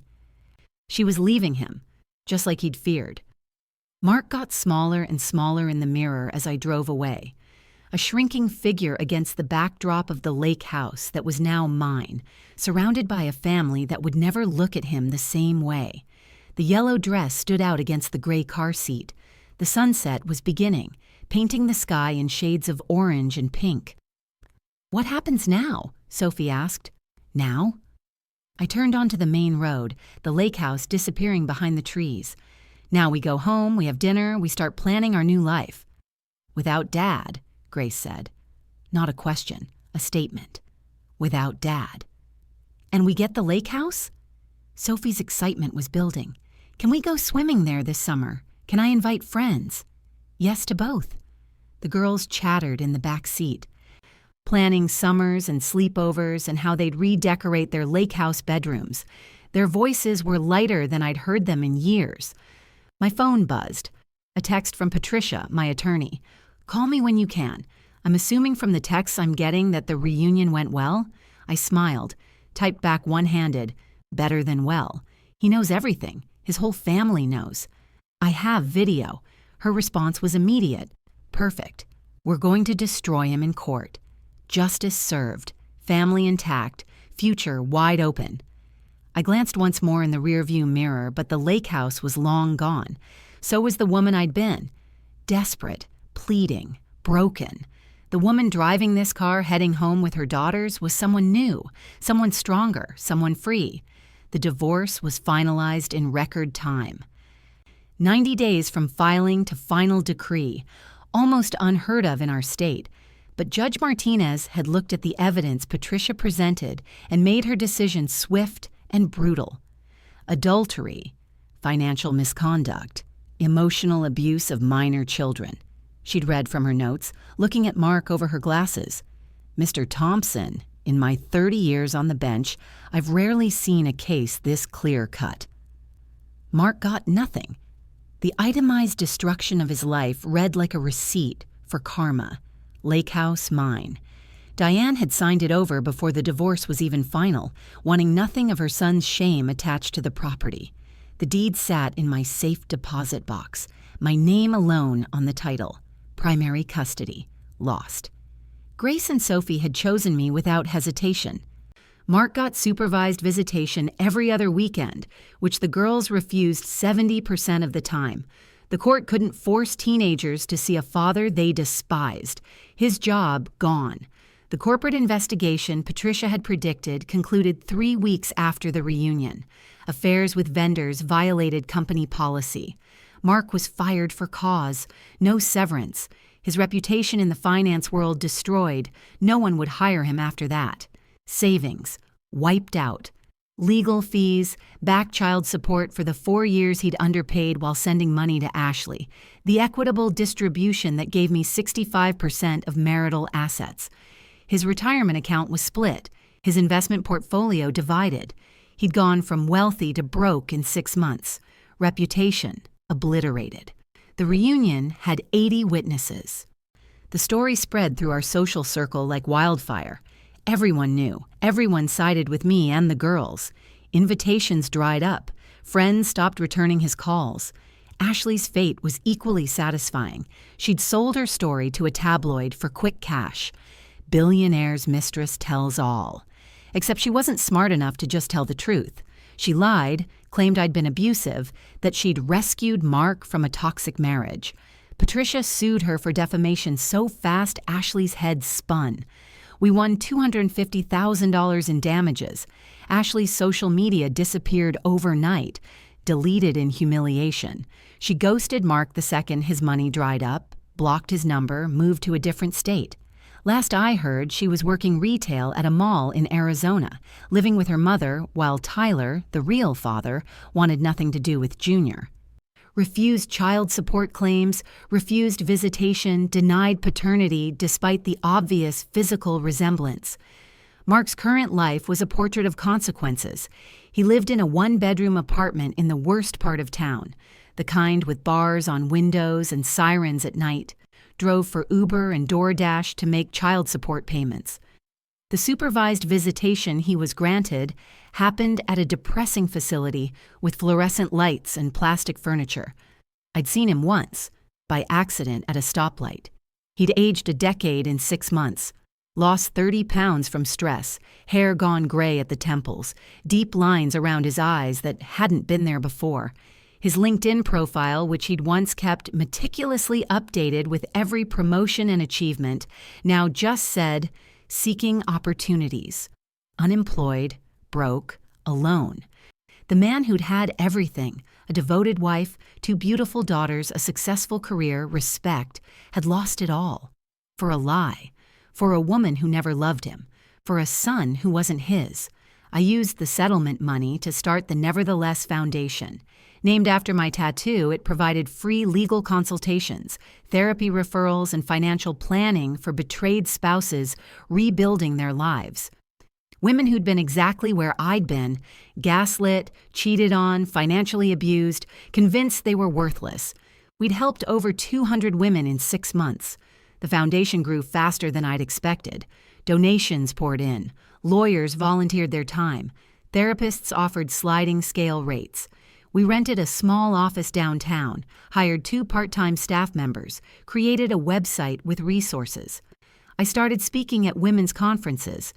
She was leaving him, just like he'd feared. Mark got smaller and smaller in the mirror as I drove away, a shrinking figure against the backdrop of the lake house that was now mine, surrounded by a family that would never look at him the same way. The yellow dress stood out against the gray car seat. The sunset was beginning, painting the sky in shades of orange and pink. What happens now? Sophie asked. Now? I turned onto the main road, the lake house disappearing behind the trees. Now we go home, we have dinner, we start planning our new life. Without Dad, Grace said. Not a question, a statement. Without Dad. And we get the lake house? Sophie's excitement was building. Can we go swimming there this summer? Can I invite friends? Yes to both. The girls chattered in the back seat, planning summers and sleepovers and how they'd redecorate their lake house bedrooms. Their voices were lighter than I'd heard them in years. My phone buzzed. A text from Patricia, my attorney. Call me when you can. I'm assuming from the texts I'm getting that the reunion went well. I smiled, typed back one-handed, better than well. He knows everything. His whole family knows. I have video. Her response was immediate. Perfect. We're going to destroy him in court. Justice served, family intact, future wide open. I glanced once more in the rearview mirror, but the lake house was long gone. So was the woman I'd been. Desperate, pleading, broken. The woman driving this car heading home with her daughters was someone new, someone stronger, someone free. The divorce was finalized in record time. 90 days from filing to final decree, almost unheard of in our state. But Judge Martinez had looked at the evidence Patricia presented and made her decision swift and brutal. Adultery, financial misconduct, emotional abuse of minor children. She'd read from her notes, looking at Mark over her glasses. Mr. Thompson, in my 30 years on the bench, I've rarely seen a case this clear-cut. Mark got nothing. The itemized destruction of his life read like a receipt for karma. Lake house, mine. Diane had signed it over before the divorce was even final, wanting nothing of her son's shame attached to the property. The deed sat in my safe deposit box, my name alone on the title. Primary custody. Lost. Grace and Sophie had chosen me without hesitation. Mark got supervised visitation every other weekend, which the girls refused 70% of the time. The court couldn't force teenagers to see a father they despised. His job gone. The corporate investigation Patricia had predicted concluded 3 weeks after the reunion. Affairs with vendors violated company policy. Mark was fired for cause. No severance. His reputation in the finance world destroyed. No one would hire him after that. Savings wiped out. Legal fees, back child support for the 4 years he'd underpaid while sending money to Ashley. The equitable distribution that gave me 65% of marital assets. His retirement account was split. His investment portfolio divided. He'd gone from wealthy to broke in 6 months. Reputation obliterated. The reunion had 80 witnesses. The story spread through our social circle like wildfire. Everyone knew. Everyone sided with me and the girls. Invitations dried up. Friends stopped returning his calls. Ashley's fate was equally satisfying. She'd sold her story to a tabloid for quick cash. Billionaire's mistress tells all. Except she wasn't smart enough to just tell the truth. She lied, claimed I'd been abusive, that she'd rescued Mark from a toxic marriage. Patricia sued her for defamation so fast Ashley's head spun. We won $250,000 in damages. Ashley's social media disappeared overnight, deleted in humiliation. She ghosted Mark II, his money dried up, blocked his number, moved to a different state. Last I heard, she was working retail at a mall in Arizona, living with her mother, while Tyler, the real father, wanted nothing to do with Junior. Refused child support claims, refused visitation, denied paternity despite the obvious physical resemblance. Mark's current life was a portrait of consequences. He lived in a one-bedroom apartment in the worst part of town, the kind with bars on windows and sirens at night, drove for Uber and DoorDash to make child support payments. The supervised visitation he was granted happened at a depressing facility with fluorescent lights and plastic furniture. I'd seen him once, by accident at a stoplight. He'd aged a decade in 6 months, lost 30 pounds from stress, hair gone gray at the temples, deep lines around his eyes that hadn't been there before. His LinkedIn profile, which he'd once kept meticulously updated with every promotion and achievement, now just said, seeking opportunities. Unemployed, broke, alone. The man who'd had everything, a devoted wife, 2 beautiful daughters, a successful career, respect, had lost it all. For a lie. For a woman who never loved him. For a son who wasn't his. I used the settlement money to start the Nevertheless Foundation. Named after my tattoo, it provided free legal consultations, therapy referrals, and financial planning for betrayed spouses rebuilding their lives. Women who'd been exactly where I'd been, gaslit, cheated on, financially abused, convinced they were worthless. We'd helped over 200 women in 6 months. The foundation grew faster than I'd expected. Donations poured in. Lawyers volunteered their time. Therapists offered sliding scale rates. We rented a small office downtown, hired 2 part-time staff members, created a website with resources. I started speaking at women's conferences,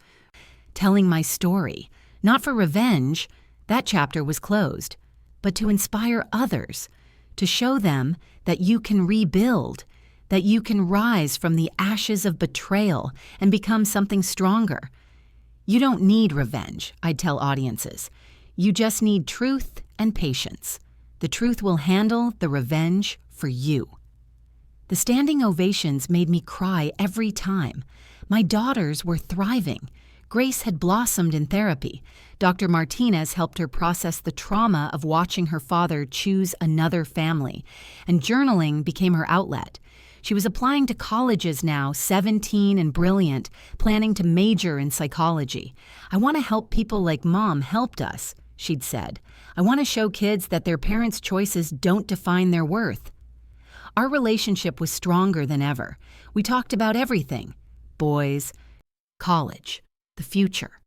telling my story, not for revenge, that chapter was closed, but to inspire others, to show them that you can rebuild, that you can rise from the ashes of betrayal and become something stronger. You don't need revenge, I'd tell audiences. You just need truth and patience. The truth will handle the revenge for you. The standing ovations made me cry every time. My daughters were thriving. Grace had blossomed in therapy. Dr. Martinez helped her process the trauma of watching her father choose another family, and journaling became her outlet. She was applying to colleges now, 17 and brilliant, planning to major in psychology. I want to help people like Mom helped us, she'd said. I want to show kids that their parents' choices don't define their worth. Our relationship was stronger than ever. We talked about everything: boys, college, the future.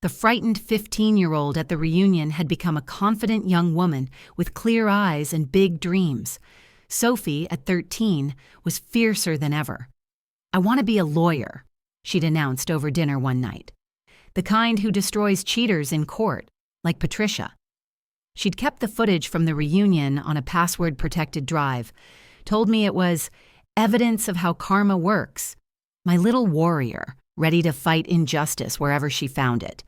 The frightened 15-year-old at the reunion had become a confident young woman with clear eyes and big dreams. Sophie, at 13, was fiercer than ever. I want to be a lawyer, she'd announced over dinner one night. The kind who destroys cheaters in court, like Patricia. She'd kept the footage from the reunion on a password-protected drive, told me it was evidence of how karma works. My little warrior, ready to fight injustice wherever she found it.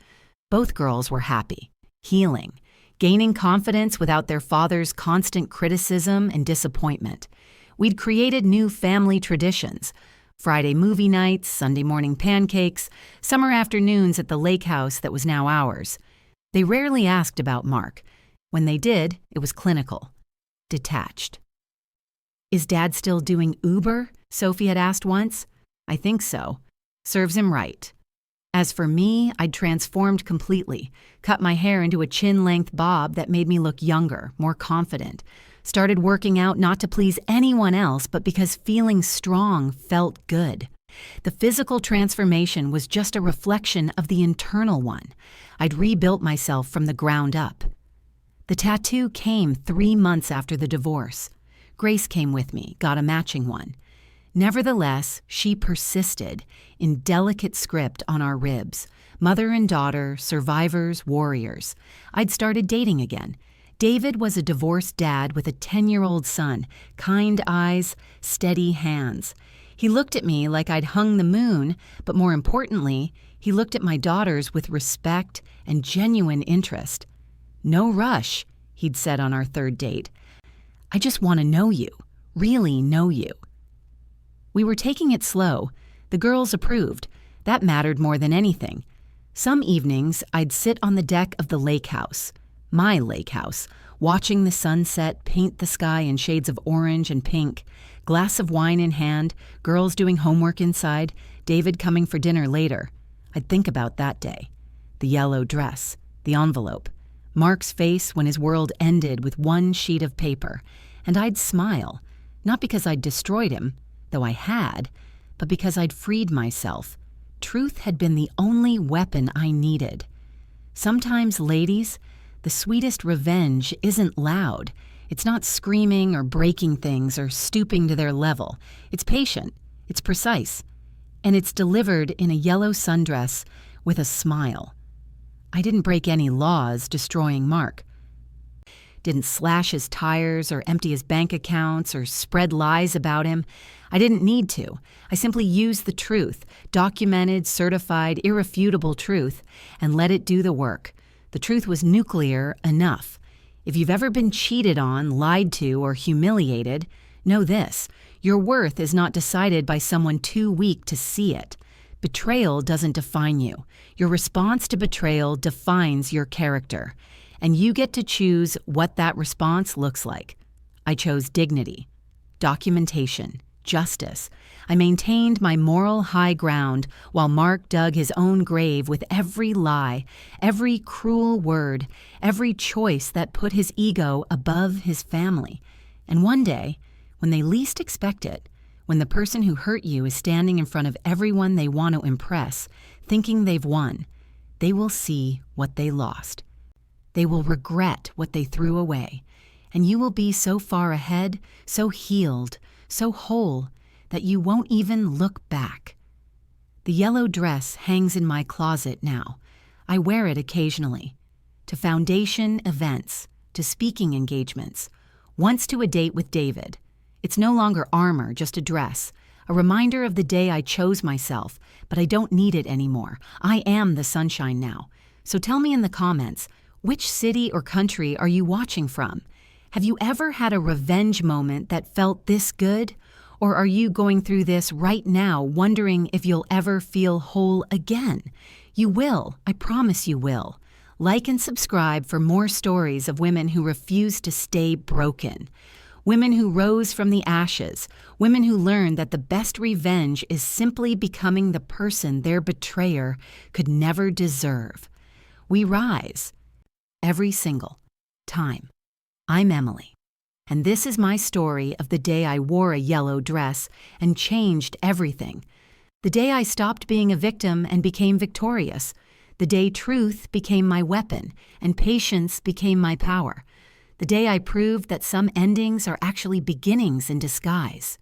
Both girls were happy, healing, gaining confidence without their father's constant criticism and disappointment. We'd created new family traditions: Friday movie nights, Sunday morning pancakes, summer afternoons at the lake house that was now ours. They rarely asked about Mark. When they did, it was clinical, detached. Is Dad still doing Uber? Sophie had asked once. I think so. Serves him right. As for me, I'd transformed completely, cut my hair into a chin-length bob that made me look younger, more confident, started working out not to please anyone else but because feeling strong felt good. The physical transformation was just a reflection of the internal one. I'd rebuilt myself from the ground up. The tattoo came 3 months after the divorce. Grace came with me, got a matching one. Nevertheless, she persisted in delicate script on our ribs. Mother and daughter, survivors, warriors. I'd started dating again. David was a divorced dad with a 10-year-old son, kind eyes, steady hands. He looked at me like I'd hung the moon, but more importantly, he looked at my daughters with respect and genuine interest. "No rush," he'd said on our third date. "I just want to know you, really know you." We were taking it slow. The girls approved. That mattered more than anything. Some evenings, I'd sit on the deck of the lake house, my lake house, watching the sunset paint the sky in shades of orange and pink, glass of wine in hand, girls doing homework inside, David coming for dinner later. I'd think about that day. The yellow dress, the envelope, Mark's face when his world ended with one sheet of paper, and I'd smile, not because I'd destroyed him, though I had, but because I'd freed myself. Truth had been the only weapon I needed. Sometimes, ladies, the sweetest revenge isn't loud. It's not screaming or breaking things or stooping to their level. It's patient, it's precise, and it's delivered in a yellow sundress with a smile. I didn't break any laws destroying Mark. Didn't slash his tires or empty his bank accounts or spread lies about him. I didn't need to. I simply used the truth, documented, certified, irrefutable truth, and let it do the work. The truth was nuclear enough. If you've ever been cheated on, lied to, or humiliated, know this: your worth is not decided by someone too weak to see it. Betrayal doesn't define you. Your response to betrayal defines your character. And you get to choose what that response looks like. I chose dignity, documentation, justice. I maintained my moral high ground while Mark dug his own grave with every lie, every cruel word, every choice that put his ego above his family. And one day, when they least expect it, when the person who hurt you is standing in front of everyone they want to impress, thinking they've won, they will see what they lost. They will regret what they threw away, and you will be so far ahead, so healed, so whole, that you won't even look back. The yellow dress hangs in my closet now. I wear it occasionally. To foundation events, to speaking engagements, once to a date with David. It's no longer armor, just a dress, a reminder of the day I chose myself, but I don't need it anymore. I am the sunshine now. So tell me in the comments, which city or country are you watching from? Have you ever had a revenge moment that felt this good? Or are you going through this right now, wondering if you'll ever feel whole again? You will. I promise you will. Like and subscribe for more stories of women who refuse to stay broken. Women who rose from the ashes. Women who learned that the best revenge is simply becoming the person their betrayer could never deserve. We rise. Every single time. I'm Emily, and this is my story of the day I wore a yellow dress and changed everything. The day I stopped being a victim and became victorious. The day truth became my weapon and patience became my power. The day I proved that some endings are actually beginnings in disguise.